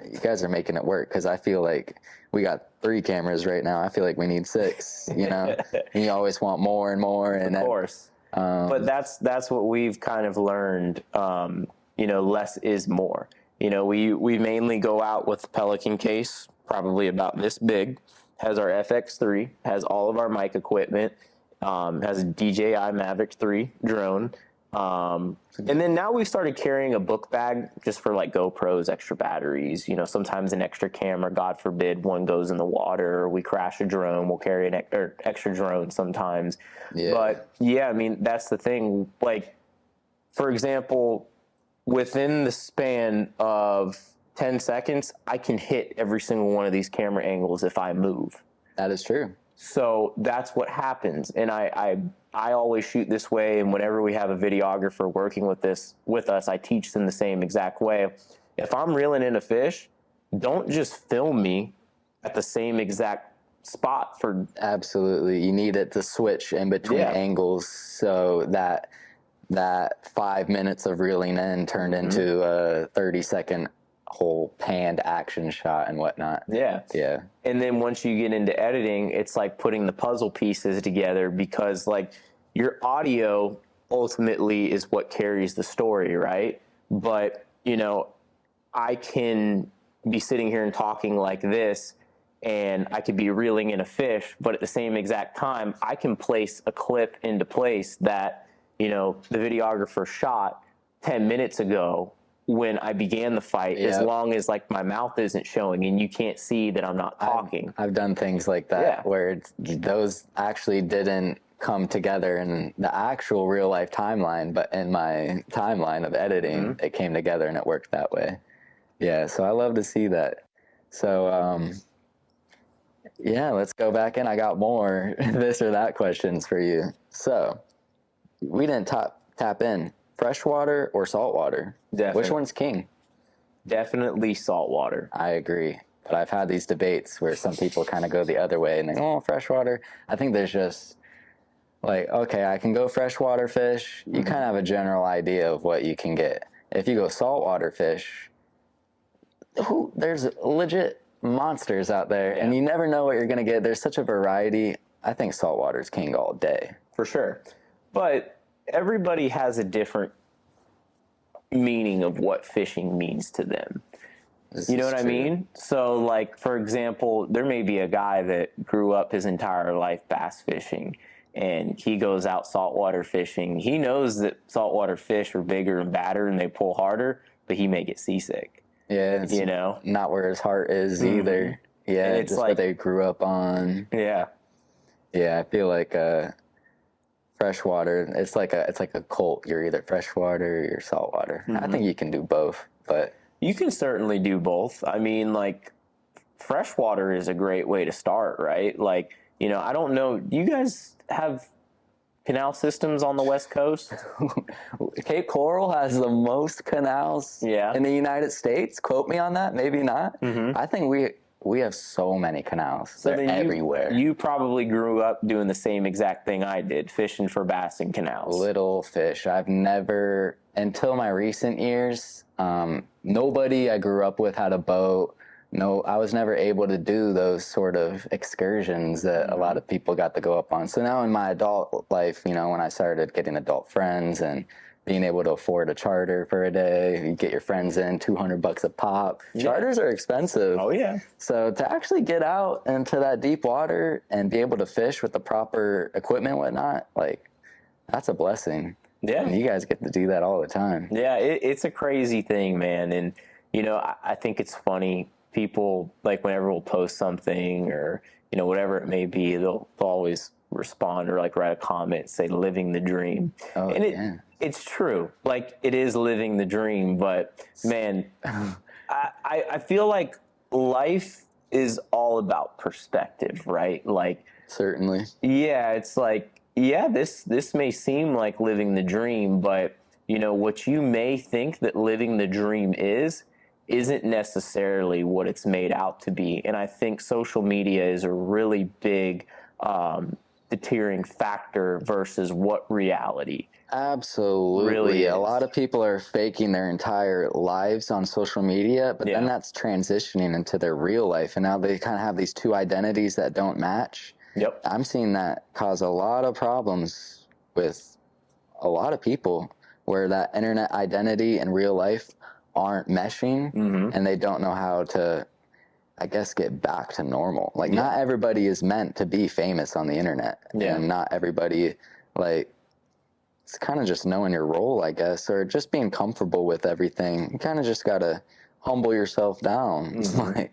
You guys are making it work, because I feel like we got 3 cameras right now. I feel like we need 6, you know? And you always want more and more. And of course. But that's what we've kind of learned, you know, less is more. You know, we mainly go out with the Pelican case, probably about this big, has our FX3, has all of our mic equipment, has a DJI Mavic 3 drone. And then now we've started carrying a book bag just for like GoPros, extra batteries, you know, sometimes an extra camera, God forbid one goes in the water, or we crash a drone, we'll carry an extra drone sometimes. Yeah. But yeah, I mean, that's the thing. Like, for example, within the span of 10 seconds, I can hit every single one of these camera angles if I move. That is true. So that's what happens. And I always shoot this way. And whenever we have a videographer working with us, I teach them the same exact way. If I'm reeling in a fish, don't just film me at the same exact spot for. Absolutely. You need it to switch in between angles so that 5 minutes of reeling in turned into a 30-second whole panned action shot and whatnot. Yeah. Yeah. And then once you get into editing, it's like putting the puzzle pieces together, because like your audio ultimately is what carries the story, right? But, you know, I can be sitting here and talking like this, and I could be reeling in a fish, but at the same exact time, I can place a clip into place that, you know, the videographer shot 10 minutes ago when I began the fight, as long as like my mouth isn't showing and you can't see that I'm not talking. I've done things like that where those actually didn't come together in the actual real life timeline, but in my timeline of editing, it came together and it worked that way. Yeah, so I love to see that. So, yeah, let's go back in. I got more this or that questions for you. So, we didn't tap in. Freshwater or saltwater? Definitely. Which one's king? Definitely saltwater. I agree. But I've had these debates where some people kind of go the other way and they go, oh, freshwater. I think there's just like, okay, I can go freshwater fish. You kind of have a general idea of what you can get. If you go saltwater fish, there's legit monsters out there and you never know what you're going to get. There's such a variety. I think saltwater's king all day. For sure. But everybody has a different meaning of what fishing means to them. You know what I mean? So, like, for example, there may be a guy that grew up his entire life bass fishing, and he goes out saltwater fishing. He knows that saltwater fish are bigger and badder and they pull harder, but he may get seasick. Yeah, it's you know, not where his heart is either. Yeah, and it's just like what they grew up on. Yeah. Yeah, I feel like freshwater, it's like a cult. You're either freshwater or you're saltwater. I think you can do both, but you can certainly do both. I mean, like, freshwater is a great way to start, right? Like, you know, I don't know, do you guys have canal systems on the West Coast? Cape Coral has the most canals in the United States. Quote me on that, maybe not. I think we have so many canals. So they're everywhere. You probably grew up doing the same exact thing I did, fishing for bass in canals. Little fish. I've never, until my recent years, nobody I grew up with had a boat. No, I was never able to do those sort of excursions that a lot of people got to go up on. So now in my adult life, you know, when I started getting adult friends and being able to afford a charter for a day, you get your friends in, $200 a pop. Charters are expensive. Oh, yeah. So to actually get out into that deep water and be able to fish with the proper equipment and whatnot, like, that's a blessing. Yeah. And you guys get to do that all the time. Yeah, it's a crazy thing, man. And, you know, I think it's funny. People, like, whenever we'll post something or, you know, whatever it may be, they'll always respond or, like, write a comment, say, living the dream. Oh, and it's true. Like, it is living the dream. But, man, I feel like life is all about perspective, right? Like, certainly. Yeah, it's like, yeah, this may seem like living the dream, but, you know, what you may think that living the dream isn't necessarily what it's made out to be. And I think social media is a really big deterring factor versus what reality. Absolutely. Really is. A lot of people are faking their entire lives on social media, but then that's transitioning into their real life. And now they kind of have these two identities that don't match. Yep. I'm seeing that cause a lot of problems with a lot of people where that internet identity and real life aren't meshing and they don't know how to, I guess, get back to normal. Like not everybody is meant to be famous on the internet, and not everybody, like, it's kind of just knowing your role, I guess, or just being comfortable with everything. You kind of just gotta humble yourself down. Like,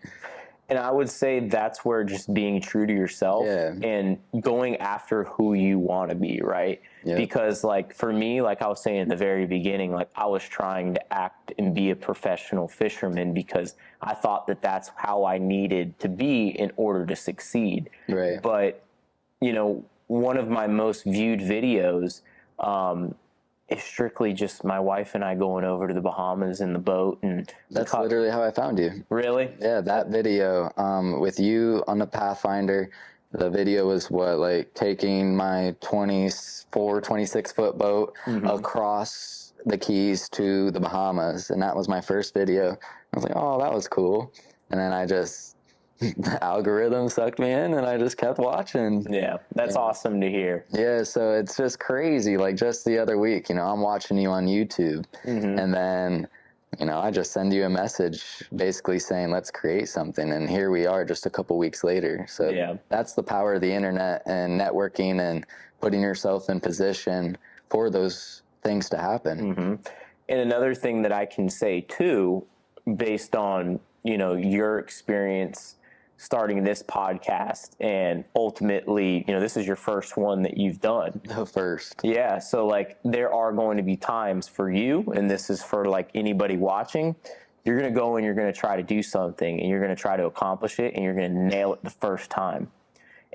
and I would say that's where just being true to yourself and going after who you want to be, right? Because, like, for me, like I was saying at the very beginning, like, I was trying to act and be a professional fisherman because I thought that that's how I needed to be in order to succeed. Right. But, you know, one of my most viewed videos is strictly just my wife and I going over to the Bahamas in the boat, and that's literally how I found you. Really? Yeah, that video with you on the Pathfinder. The video was what, like taking my 26 foot boat across the Keys to the Bahamas, and that was my first video. I was like, oh, that was cool. And then I just, the algorithm sucked me in, and I just kept watching. Yeah, that's awesome to hear. Yeah, so it's just crazy. Like just the other week, you know, I'm watching you on YouTube, and then, you know, I just send you a message basically saying, let's create something. And here we are just a couple weeks later. So that's the power of the internet and networking and putting yourself in position for those things to happen. And another thing that I can say too, based on, you know, your experience starting this podcast, and ultimately, you know, this is your first one that you've done. The first. Yeah. So, like, there are going to be times for you, and this is for like anybody watching, you're going to go and you're going to try to do something and you're going to try to accomplish it and you're going to nail it the first time.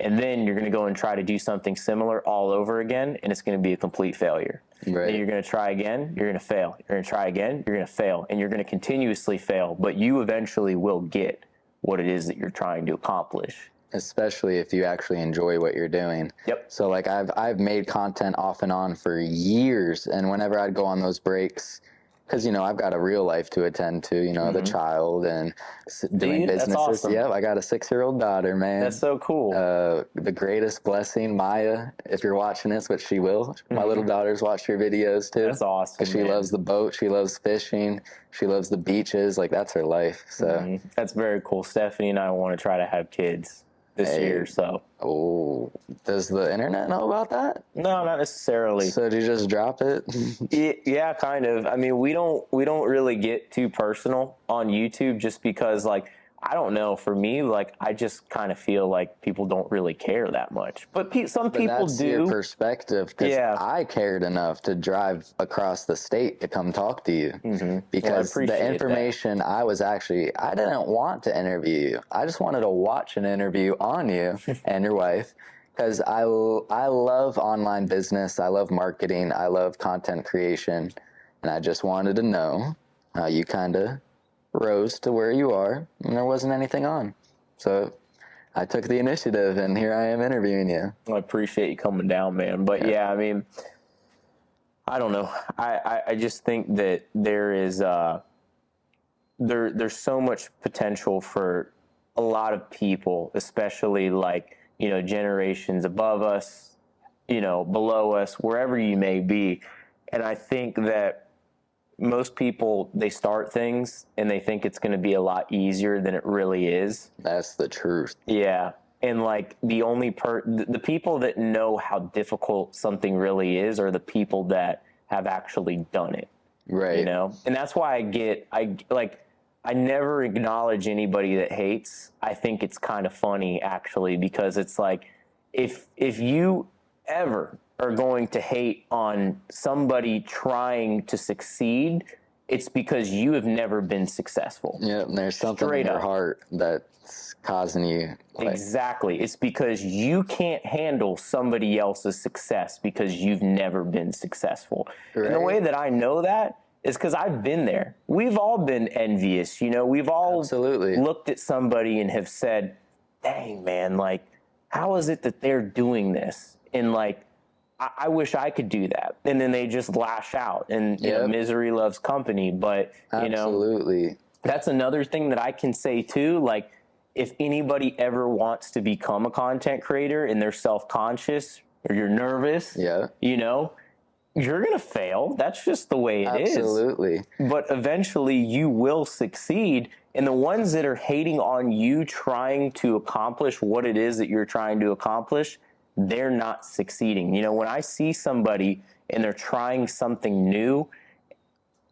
And then you're going to go and try to do something similar all over again, and it's going to be a complete failure. Right. Then you're going to try again, you're going to fail. You're going to try again, you're going to fail. And you're going to continuously fail, but you eventually will get what it is that you're trying to accomplish. Especially if you actually enjoy what you're doing. Yep. So like I've made content off and on for years, and whenever I'd go on those breaks, because, you know, I've got a real life to attend to, you know, the child and doing businesses. That's awesome. Yep, I got a 6-year-old daughter, man. That's so cool. The greatest blessing, Maya, if you're watching this, which she will. My little daughter's watched your videos too. That's awesome. Because she loves the boat, she loves fishing, she loves the beaches. Like, that's her life. So that's very cool. Stephanie and I want to try to have kids this year. So. Oh, does the internet know about that? No, not necessarily. So do you just drop it? Yeah, kind of. I mean, we don't really get too personal on YouTube just because, like, I don't know. For me, like, I just kind of feel like people don't really care that much. But some people that's do. Your perspective, because I cared enough to drive across the state to come talk to you. Because the information I didn't want to interview you. I just wanted to watch an interview on you and your wife. Because I love online business. I love marketing. I love content creation. And I just wanted to know how you kind of rose to where you are, and there wasn't anything on. So I took the initiative, and here I am interviewing you. I appreciate you coming down, man. But yeah, I mean, I don't know. I just think that there is there's so much potential for a lot of people, especially, like, you know, generations above us, you know, below us, wherever you may be. And I think that most people, they start things and they think it's going to be a lot easier than it really is. That's the truth. Yeah. And, like, the people that know how difficult something really is are the people that have actually done it. Right. You know? And that's why I never acknowledge anybody that hates. I think it's kind of funny, actually, because it's like, if you ever are going to hate on somebody trying to succeed, it's because you have never been successful. Yeah, and there's something in your heart that's causing you. Exactly. It's because you can't handle somebody else's success because you've never been successful. Right. And the way that I know that is because I've been there. We've all been envious, you know. We've all looked at somebody and have said, dang, man, like, how is it that they're doing this? And, like, I wish I could do that. And then they just lash out, and you know, misery loves company. But, you know, that's another thing that I can say too. Like, if anybody ever wants to become a content creator and they're self-conscious or you're nervous, you know, you're going to fail. That's just the way it is. Absolutely. But eventually you will succeed. And the ones that are hating on you trying to accomplish what it is that you're trying to accomplish, they're not succeeding. You know, when I see somebody and they're trying something new,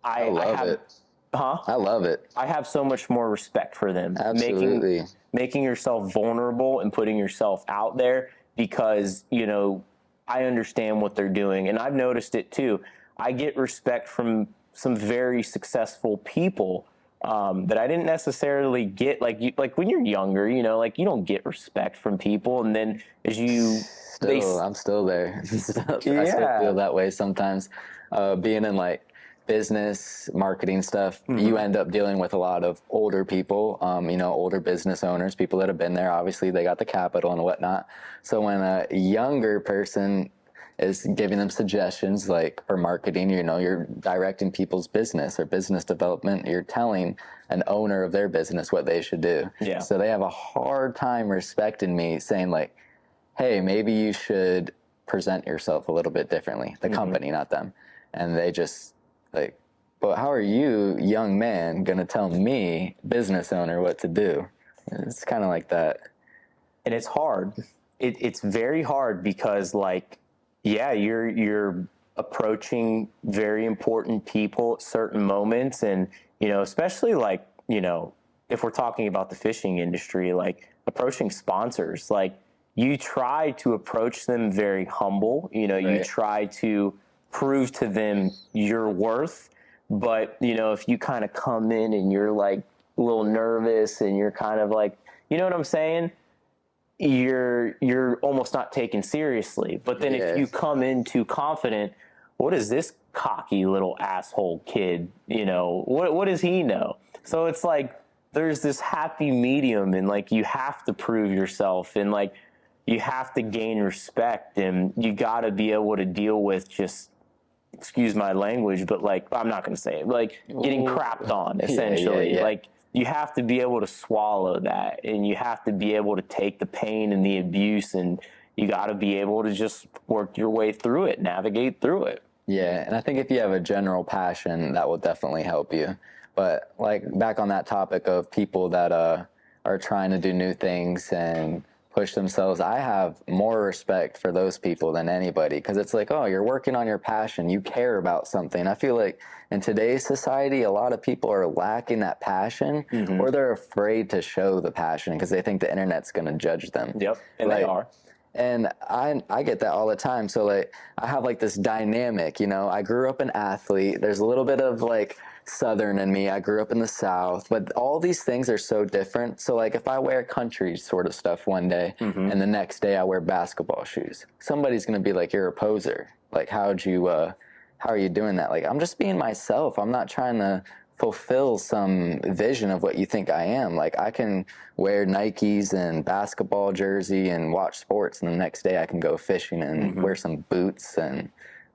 I love it. I love it. I have so much more respect for them. Absolutely. Making yourself vulnerable and putting yourself out there, because, you know, I understand what they're doing. And I've noticed it too. I get respect from some very successful people that I didn't necessarily get. Like when you're younger, you know, like you don't get respect from people. And then as you... I'm still there. I still feel that way sometimes. Being in like business, marketing stuff, you end up dealing with a lot of older people, you know, older business owners, people that have been there. Obviously, they got the capital and whatnot. So when a younger person is giving them suggestions, like for marketing, you know, you're directing people's business or business development, you're telling an owner of their business what they should do. Yeah. So they have a hard time respecting me, saying like, hey, maybe you should present yourself a little bit differently, the company, not them. And they just like, but how are you, young man, gonna tell me, business owner, what to do? It's kind of like that. And it's hard. It's very hard because, like, yeah, you're approaching very important people at certain moments, and, you know, especially like, you know, if we're talking about the fishing industry, like approaching sponsors, like you try to approach them very humble. You know, you try to prove to them your worth, but, you know, if you kind of come in and you're like a little nervous and you're kind of like, you know what I'm saying, you're almost not taken seriously. But then if you come in too confident, what is this cocky little asshole kid, you know, what does he know? So it's like there's this happy medium, and like you have to prove yourself, and like you have to gain respect, and you got to be able to deal with just, excuse my language, but like, I'm not going to say it, like getting crapped on, essentially. Like you have to be able to swallow that, and you have to be able to take the pain and the abuse, and you got to be able to just work your way through it, navigate through it. Yeah, and I think if you have a general passion, that will definitely help you. But like back on that topic of people that are trying to do new things and push themselves, I have more respect for those people than anybody, because it's like, oh, you're working on your passion, you care about something. I feel like in today's society, a lot of people are lacking that passion, or they're afraid to show the passion because they think the internet's going to judge them. Yep, and like, they are. And I get that all the time. So like I have like this dynamic, you know, I grew up an athlete. There's a little bit of like Southern in me. I grew up in the South, but all these things are so different. So like if I wear country sort of stuff one day and the next day I wear basketball shoes, somebody's going to be like, you're a poser. Like, how are you doing that? Like, I'm just being myself. I'm not trying to fulfill some vision of what you think I am. Like, I can wear Nikes and basketball jersey and watch sports, and the next day I can go fishing and wear some boots, and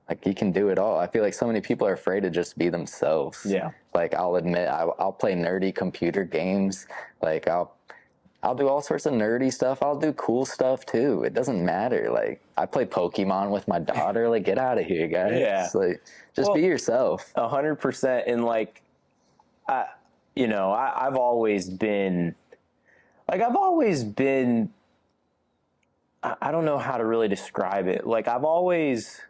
like, you can do it all. I feel like so many people are afraid to just be themselves. Yeah. Like, I'll admit, I'll play nerdy computer games. Like, I'll do all sorts of nerdy stuff. I'll do cool stuff too. It doesn't matter. Like, I play Pokemon with my daughter. Like, get out of here, guys. Yeah. Like, just be yourself. 100%. And like, you know, I've always been, I don't know how to really describe it. Like, I've always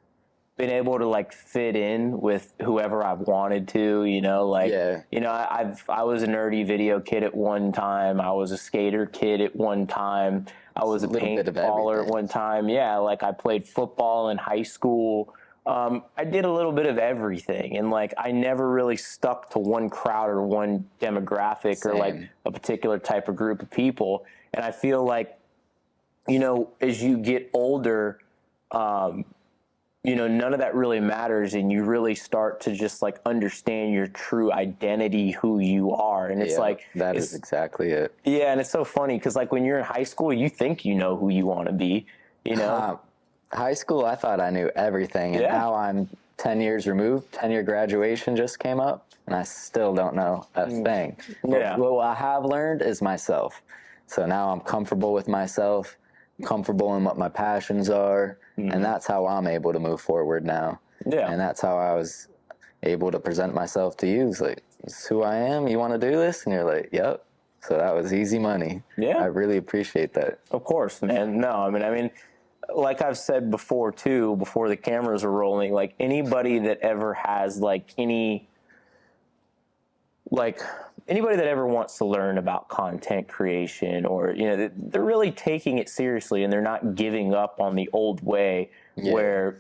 been able to like fit in with whoever I've wanted to, you know, like, you know, I was a nerdy video kid at one time. I was a skater kid at one time. I was a paintballer at one time. Yeah. Like, I played football in high school. I did a little bit of everything, and like, I never really stuck to one crowd or one demographic or like a particular type of group of people. And I feel like, you know, as you get older, you know, none of that really matters, and you really start to just like understand your true identity, who you are. And it's like, that is exactly it. Yeah. And it's so funny because like when you're in high school, you think you know who you want to be, you know? High school, I thought I knew everything, and now I'm 10 years removed. 10-year graduation just came up, and I still don't know a thing. But what I have learned is myself. So now I'm comfortable with myself, comfortable in what my passions are, and that's how I'm able to move forward now. Yeah. And that's how I was able to present myself to you. It's like, this is who I am. You want to do this? And you're like, yep. So that was easy money. Yeah. I really appreciate that. Of course, man. No, I mean, like I've said before too, before the cameras are rolling, like anybody that ever has anybody that ever wants to learn about content creation, or they're really taking it seriously and they're not giving up on the old way, where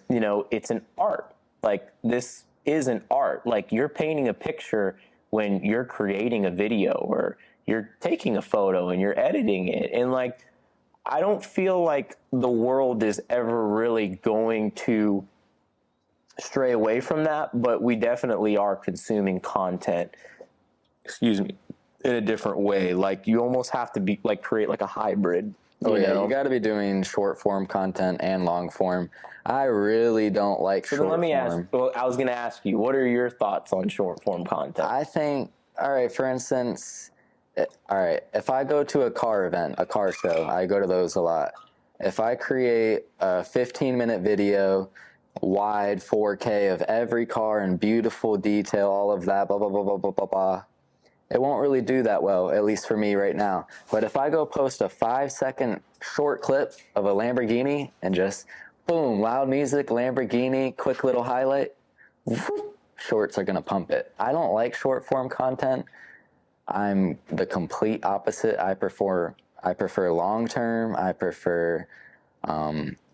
it's an art. Like, this is an art. Like, you're painting a picture when you're creating a video, or you're taking a photo and you're editing it, and I don't feel like the world is ever really going to stray away from that, but we definitely are consuming content, in a different way. Like, you almost have to create a hybrid. You got to be doing short form content and long form. I really don't like short form. Let me ask, well, I was going to ask you, what are your thoughts on short form content? I think, all right, for instance, all right, if I go to a car event, a car show, I go to those a lot. If I create a 15-minute video, wide 4K of every car in beautiful detail, all of that, blah, blah, blah, blah, blah, blah, blah, it won't really do that well, at least for me right now. But if I go post a 5-second short clip of a Lamborghini and just, boom, loud music, Lamborghini, quick little highlight, shorts are going to pump it. I don't like short form content. I'm the complete opposite. I prefer long term. I prefer,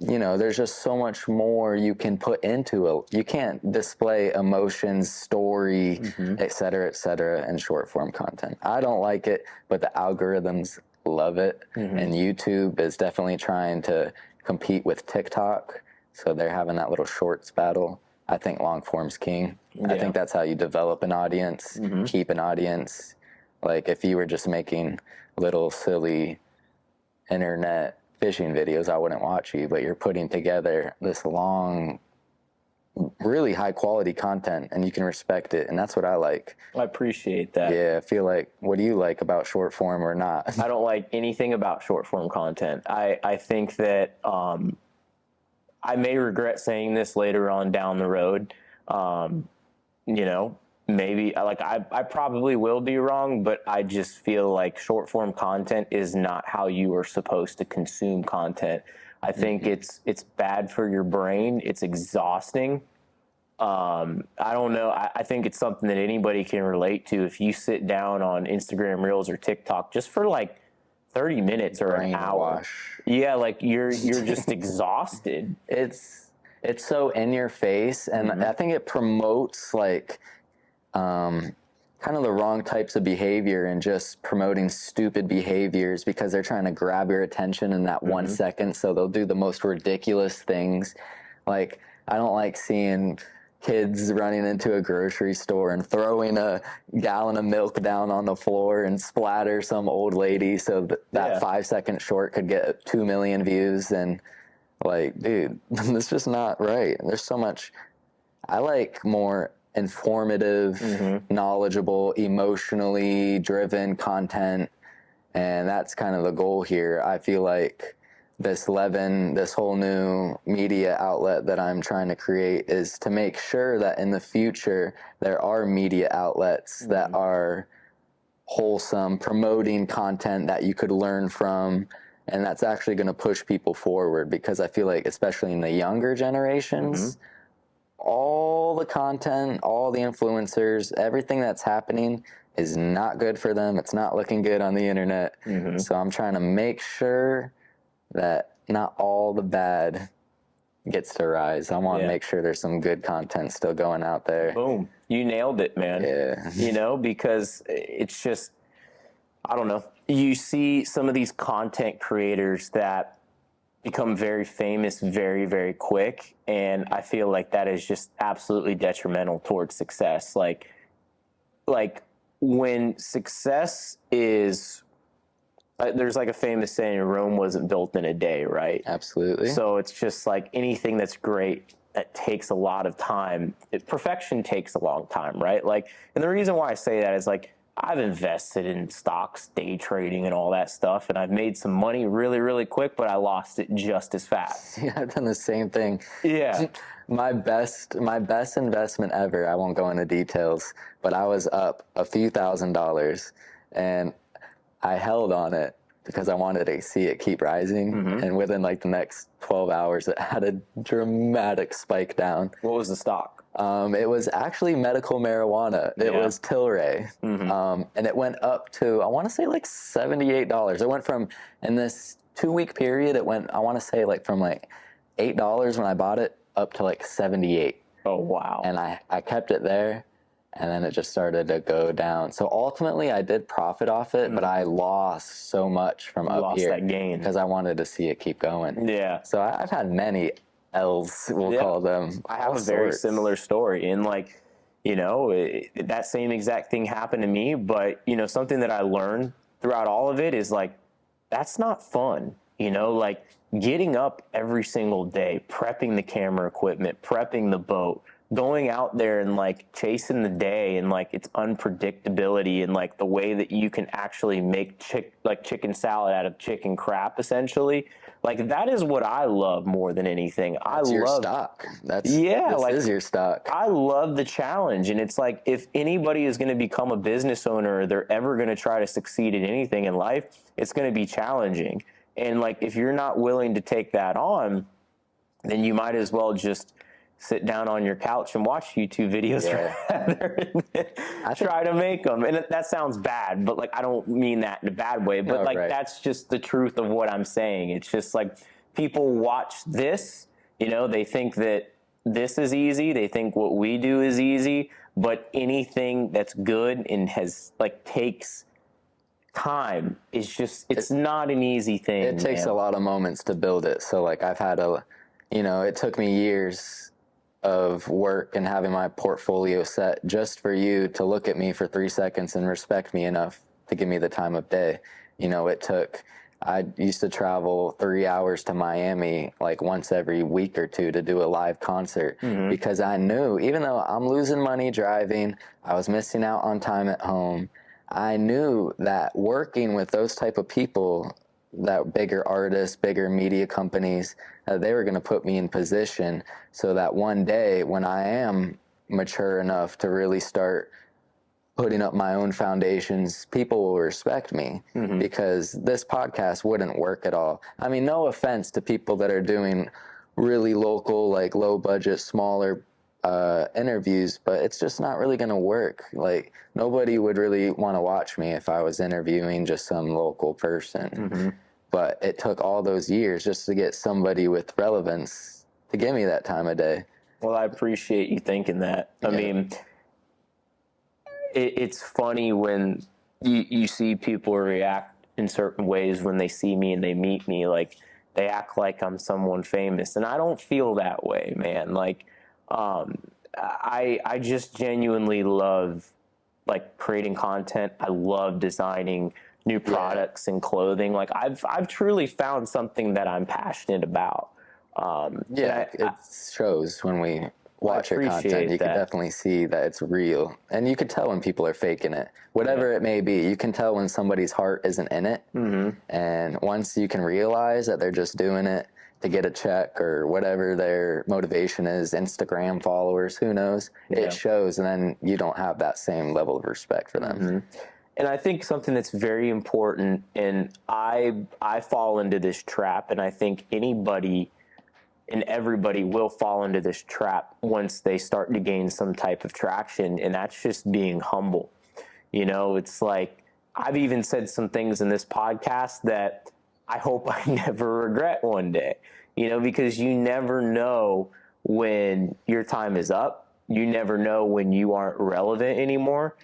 there's just so much more you can put into it. You can't display emotions, story, et cetera, in short form content. I don't like it, but the algorithms love it. And YouTube is definitely trying to compete with TikTok. So they're having that little shorts battle. I think long form's king. I think that's how you develop an audience, keep an audience. Like, if you were just making little silly internet fishing videos, I wouldn't watch you, but you're putting together this long, really high quality content, and you can respect it, and that's what I like. I appreciate that. Yeah, I feel like, what do you like about short form or not? I don't like anything about short form content. I think that I may regret saying this later on down the road. Maybe I probably will be wrong, but I just feel like short form content is not how you are supposed to consume content. I think it's bad for your brain. It's exhausting. I don't know. I think it's something that anybody can relate to. If you sit down on Instagram Reels or TikTok just for 30 minutes or an hour, you're just exhausted. It's so in your face, and I think it promotes kind of the wrong types of behavior, and just promoting stupid behaviors because they're trying to grab your attention in that 1 second. So they'll do the most ridiculous things. Like, I don't like seeing kids running into a grocery store and throwing a gallon of milk down on the floor and splatter some old lady so that 5-second short could get 2 million views. And dude, that's just not right. There's so much. I like more informative, knowledgeable, emotionally driven content, and that's kind of the goal here. I feel like this whole new media outlet that I'm trying to create is to make sure that in the future there are media outlets that are wholesome, promoting content that you could learn from, and that's actually going to push people forward, because I feel like, especially in the younger generations, all the content, all the influencers, everything that's happening is not good for them. It's not looking good on the internet. So I'm trying to make sure that not all the bad gets to rise. I want to make sure there's some good content still going out there. Boom. You nailed it, man. Yeah. Because it's just, I don't know. You see some of these content creators that become very famous very, very quick, and I feel like that is just absolutely detrimental towards success. Like when success is, there's a famous saying, Rome wasn't built in a day, right? Absolutely. So it's just anything that's great, that takes a lot of time. Perfection takes a long time, right? And the reason why I say that is I've invested in stocks, day trading, and all that stuff, and I've made some money really, really quick, but I lost it just as fast. Yeah, I've done the same thing. Yeah. My best investment ever, I won't go into details, but I was up a few $1,000s and I held on it because I wanted to see it keep rising. And within like the next 12 hours, it had a dramatic spike down. What was the stock? It was actually medical marijuana. It was Tilray. And it went up to, I want to say like $78. It went from, in this 2-week period, it went, I want to say like from like $8 when I bought it up to like 78. Oh, wow. And I kept it there, and then it just started to go down. So ultimately I did profit off it, but I lost so much from up here. Lost that gain. Because I wanted to see it keep going. Yeah. So I've had many L's, we'll call them. I have a very similar story. And like, you know, that same exact thing happened to me. But, you know, something that I learned throughout all of it is like, that's not fun. You know, like getting up every single day, prepping the camera equipment, prepping the boat, going out there and like chasing the day, and like its unpredictability, and like the way that you can actually make chicken salad out of chicken crap, essentially. Like that is what I love more than anything. That's your stock. This is your stock. I love the challenge, and it's like if anybody is going to become a business owner, or they're ever going to try to succeed in anything in life, it's going to be challenging. And like if you're not willing to take that on, then you might as well just sit down on your couch and watch YouTube videos rather than try to make them. And that sounds bad, but like I don't mean that in a bad way, but that's just the truth of what I'm saying. It's just like people watch this, you know, they think that this is easy, they think what we do is easy, but anything that's good and has like takes time is just, it's not an easy thing. It takes a lot of moments to build it. So like I've had it took me years of work and having my portfolio set just for you to look at me for 3 seconds and respect me enough to give me the time of day. You know, I used to travel 3 hours to Miami like once every week or two to do a live concert because I knew, even though I'm losing money driving, I was missing out on time at home. I knew that working with those type of people, that bigger artists, bigger media companies, they were going to put me in position so that one day when I am mature enough to really start putting up my own foundations, people will respect me because this podcast wouldn't work at all. I mean, no offense to people that are doing really local, like low budget, smaller interviews, but it's just not really going to work. Like nobody would really want to watch me if I was interviewing just some local person. But it took all those years just to get somebody with relevance to give me that time of day. Well, I appreciate you thinking that. I mean, it's funny when you see people react in certain ways when they see me and they meet me. Like they act like I'm someone famous, and I don't feel that way, man. Like I just genuinely love like creating content. I love designing new products and clothing. Like I've truly found something that I'm passionate about. It shows when we watch your content. You can definitely see that it's real, and you can tell when people are faking it, whatever it may be. You can tell when somebody's heart isn't in it, and once you can realize that they're just doing it to get a check or whatever their motivation is, Instagram followers, who knows, it shows, and then you don't have that same level of respect for them. And I think something that's very important, and I fall into this trap, and I think anybody and everybody will fall into this trap once they start to gain some type of traction, and that's just being humble. You know, it's like I've even said some things in this podcast that I hope I never regret one day, you know, because you never know when your time is up. You never know when you aren't relevant anymore.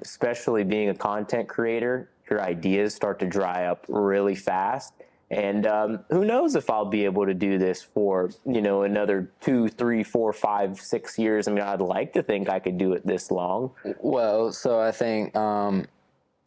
Especially being a content creator, your ideas start to dry up really fast. And who knows if I'll be able to do this for, you know, another 2, 3, 4, 5, 6 years. I mean, I'd like to think I could do it this long. Well, so I think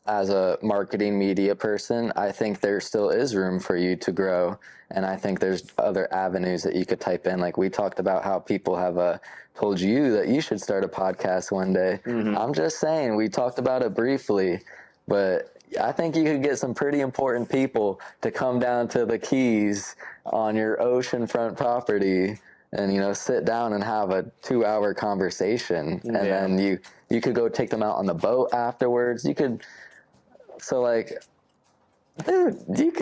as a marketing media person, I think there still is room for you to grow. And I think there's other avenues that you could type in. Like we talked about how people have told you that you should start a podcast one day. I'm just saying, we talked about it briefly, but I think you could get some pretty important people to come down to the Keys on your oceanfront property and, you know, sit down and have a 2-hour conversation. And then you could go take them out on the boat afterwards. You could, so like, dude, you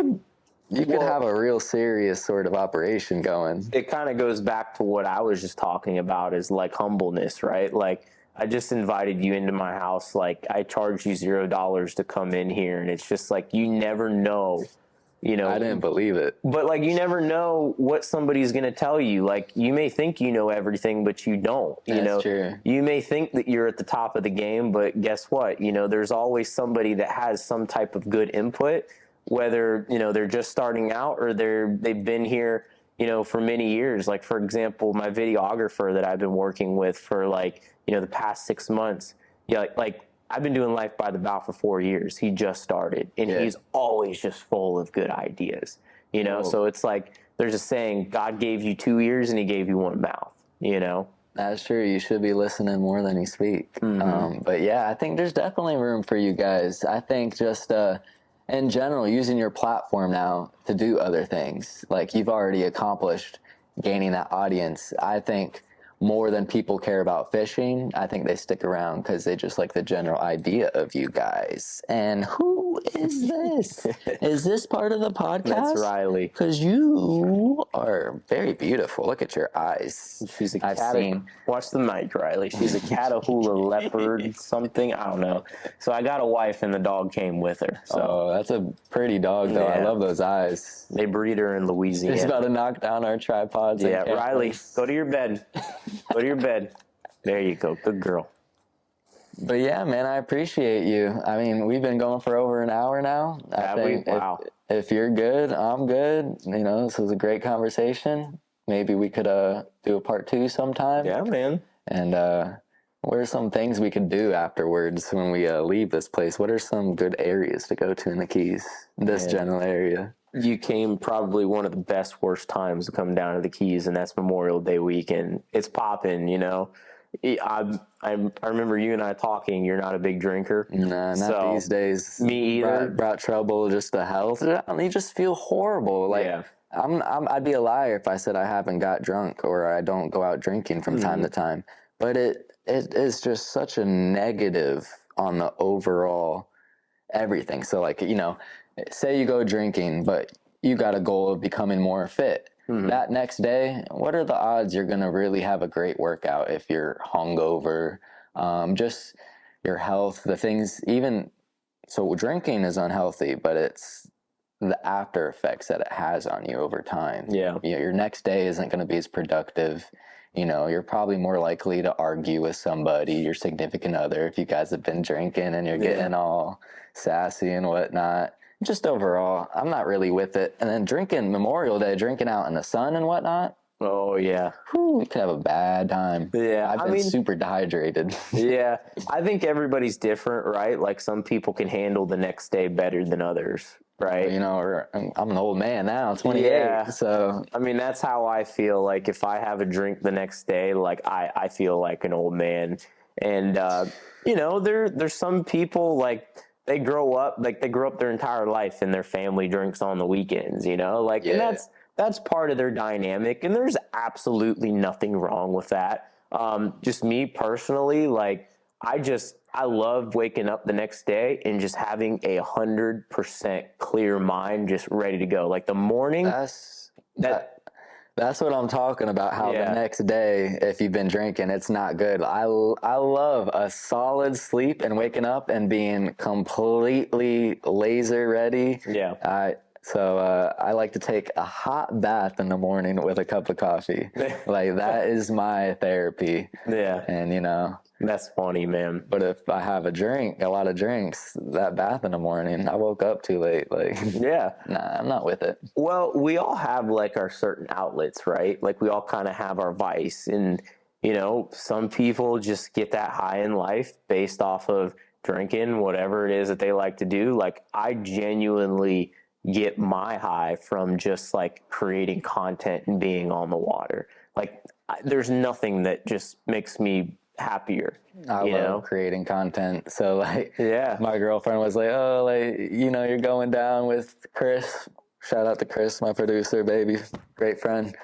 could have a real serious sort of operation going. It kind of goes back to what I was just talking about, is like humbleness, right? Like, I just invited you into my house. Like, I charged you $0 to come in here, and it's just like, you never know, you know. I didn't believe it. But like, you never know what somebody's going to tell you. Like, you may think you know everything, but you don't. You know, true. You may think that you're at the top of the game, but guess what? You know, there's always somebody that has some type of good input, whether, you know, they're just starting out or they've been here, you know, for many years. Like, for example, my videographer that I've been working with for, like, you know, the past 6 months. Yeah, like I've been doing Life by the Bow for 4 years. He just started, and he's always just full of good ideas, you know? So it's like, there's a saying, God gave you 2 ears and he gave you 1 mouth, you know? That's true. You should be listening more than you speak. But yeah, I think there's definitely room for you guys. I think just in general, using your platform now to do other things. Like, you've already accomplished gaining that audience. I think more than people care about fishing, I think they stick around because they just like the general idea of you guys. And who is this? Is this part of the podcast? That's Riley. Because you are very beautiful. Look at your eyes. She's a watch the mic, Riley. She's a Catahoula leopard something. I don't know. So I got a wife and the dog came with her. So. Oh, that's a pretty dog, though. I love those eyes. They breed her in Louisiana. He's about to knock down our tripods. Yeah, Riley, go to your bed. Go to your bed. There you go. Good girl. But yeah, man, I appreciate you. I mean, we've been going for over an hour now. I think if you're good, I'm good. You know, this was a great conversation. Maybe we could do a part 2 sometime. Yeah, man. And what are some things we could do afterwards when we leave this place? What are some good areas to go to in the Keys, this general area? You came probably one of the best, worst times to come down to the Keys, and that's Memorial Day weekend. It's popping, you know. I remember you and I talking. You're not a big drinker. Nah, not these days. Me either. Brought trouble just to health. You just feel horrible. Like, I'd be a liar if I said I haven't got drunk or I don't go out drinking from time to time. But it is just such a negative on the overall everything. So, like, you know, say you go drinking, but you got a goal of becoming more fit. That next day, what are the odds you're going to really have a great workout if you're hungover? Just your health, the things, even, so drinking is unhealthy, but it's the after effects that it has on you over time. Yeah. Your next day isn't going to be as productive. You know, you're probably more likely to argue with somebody, your significant other, if you guys have been drinking and you're getting all sassy and whatnot. Just overall, I'm not really with it. And then drinking Memorial Day, drinking out in the sun and whatnot. Oh, yeah. Whew, you could have a bad time. Yeah. I've been super dehydrated. Yeah. I think everybody's different, right? Like, some people can handle the next day better than others, right? You know, I'm an old man now, 28. So, I mean, that's how I feel. Like, if I have a drink the next day, like, I feel like an old man. And, you know, there's some people, like, they grow up their entire life and their family drinks on the weekends, you know, like, and that's part of their dynamic, and there's absolutely nothing wrong with that. Just me personally, like, I love waking up the next day and just having 100% clear mind, just ready to go. Like, the morning, that's what I'm talking about, how the next day, if you've been drinking, it's not good. I love a solid sleep and waking up and being completely laser ready. Yeah. So I like to take a hot bath in the morning with a cup of coffee. Like, that is my therapy. Yeah. And, you know. That's funny, man. But if I have a lot of drinks, that bath in the morning, I woke up too late. Like, nah, I'm not with it. Well, we all have, like, our certain outlets, right? Like, we all kind of have our vice. And, you know, some people just get that high in life based off of drinking, whatever it is that they like to do. Like, I genuinely get my high from just like creating content and being on the water. Like, there's nothing that just makes me happier. I love creating content. So like, Yeah, my girlfriend was like, oh, like, you know, you're going down with Chris. Shout out to Chris, my producer, baby, great friend.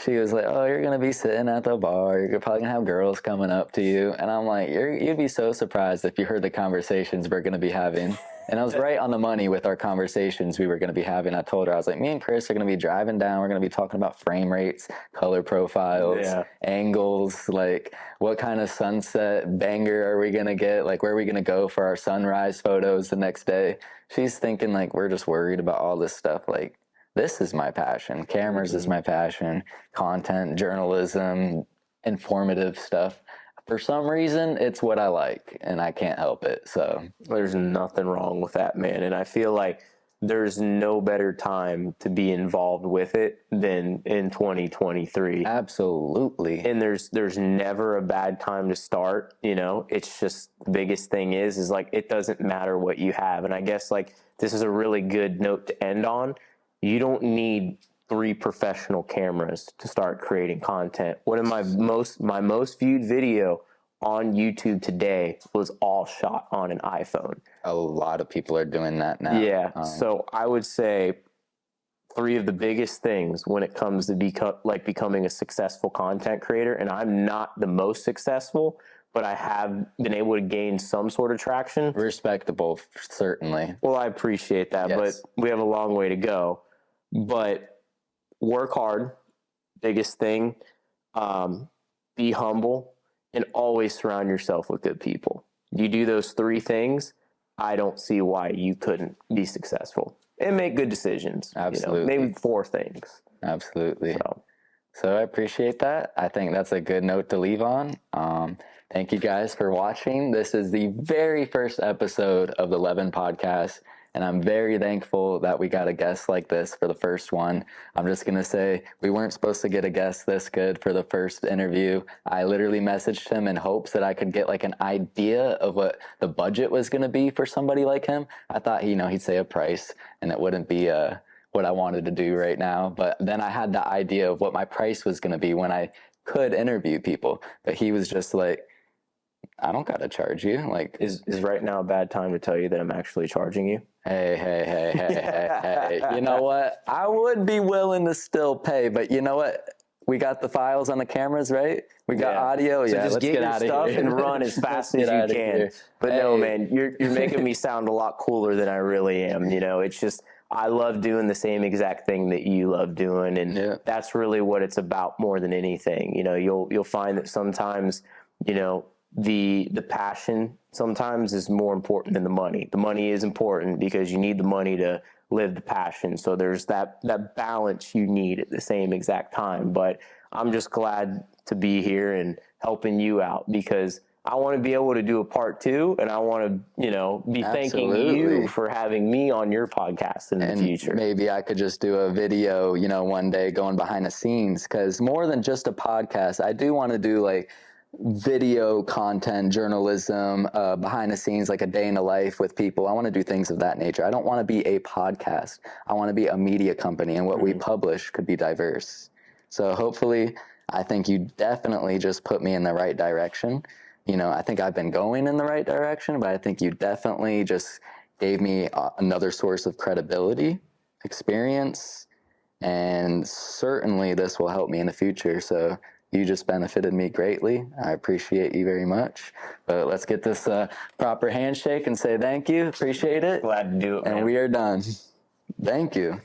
She was like, oh, you're going to be sitting at the bar. You're probably going to have girls coming up to you. And I'm like, you'd be so surprised if you heard the conversations we're going to be having. And I was right on the money with our conversations we were going to be having. I told her, I was like, me and Chris are going to be driving down. We're going to be talking about frame rates, color profiles, angles, like what kind of sunset banger are we going to get? Like, where are we going to go for our sunrise photos the next day? She's thinking like, we're just worried about all this stuff. Like, this is my passion. Cameras is my passion. Content, journalism, informative stuff. For some reason, it's what I like, and I can't help it. So there's nothing wrong with that, man. And I feel like there's no better time to be involved with it than in 2023. Absolutely. And there's never a bad time to start. You know, it's just the biggest thing is like, it doesn't matter what you have. And I guess like this is a really good note to end on. You don't need 3 professional cameras to start creating content. One of my most viewed video on YouTube today was all shot on an iPhone. A lot of people are doing that now. Yeah. So I would say 3 of the biggest things when it comes to becoming a successful content creator, and I'm not the most successful, but I have been able to gain some sort of traction. Respectable, certainly. Well, I appreciate that, yes. But we have a long way to go. But work hard, biggest thing. Be humble, and always surround yourself with good people. You do those 3 things, I don't see why you couldn't be successful and make good decisions. Absolutely. You know, maybe 4 things. Absolutely. So I appreciate that. I think that's a good note to leave on. Thank you guys for watching. This is the very first episode of the Levin Podcast. And I'm very thankful that we got a guest like this for the first one. I'm just going to say we weren't supposed to get a guest this good for the first interview. I literally messaged him in hopes that I could get like an idea of what the budget was going to be for somebody like him. I thought, you know, he'd say a price and it wouldn't be what I wanted to do right now. But then I had the idea of what my price was going to be when I could interview people. But he was just like, I don't got to charge you. Like, is right now a bad time to tell you that I'm actually charging you? Hey. You know what? I would be willing to still pay, but you know what? We got the files on the cameras, right? We got audio. So yeah, just let's get get your out of stuff here and run as fast as you can. But no, man, you're making me sound a lot cooler than I really am. You know, it's just, I love doing the same exact thing that you love doing, and that's really what it's about more than anything. You know, you'll find that sometimes, you know, the passion sometimes is more important than the money. The money is important because you need the money to live the passion. So there's that balance you need at the same exact time. But I'm just glad to be here and helping you out, because I want to be able to do a part 2, and I want to, you know, be thanking you for having me on your podcast in the future. Maybe I could just do a video, you know, one day going behind the scenes, because more than just a podcast, I do want to do like video content, journalism, behind the scenes, like a day in the life with people. I want to do things of that nature. I don't want to be a podcast. I want to be a media company, and what we publish could be diverse. So hopefully, I think you definitely just put me in the right direction. You know, I think I've been going in the right direction, but I think you definitely just gave me another source of credibility, experience, and certainly this will help me in the future. So you just benefited me greatly. I appreciate you very much. But let's get this proper handshake and say thank you. Appreciate it. Glad to do it, man. And we are done. Thank you.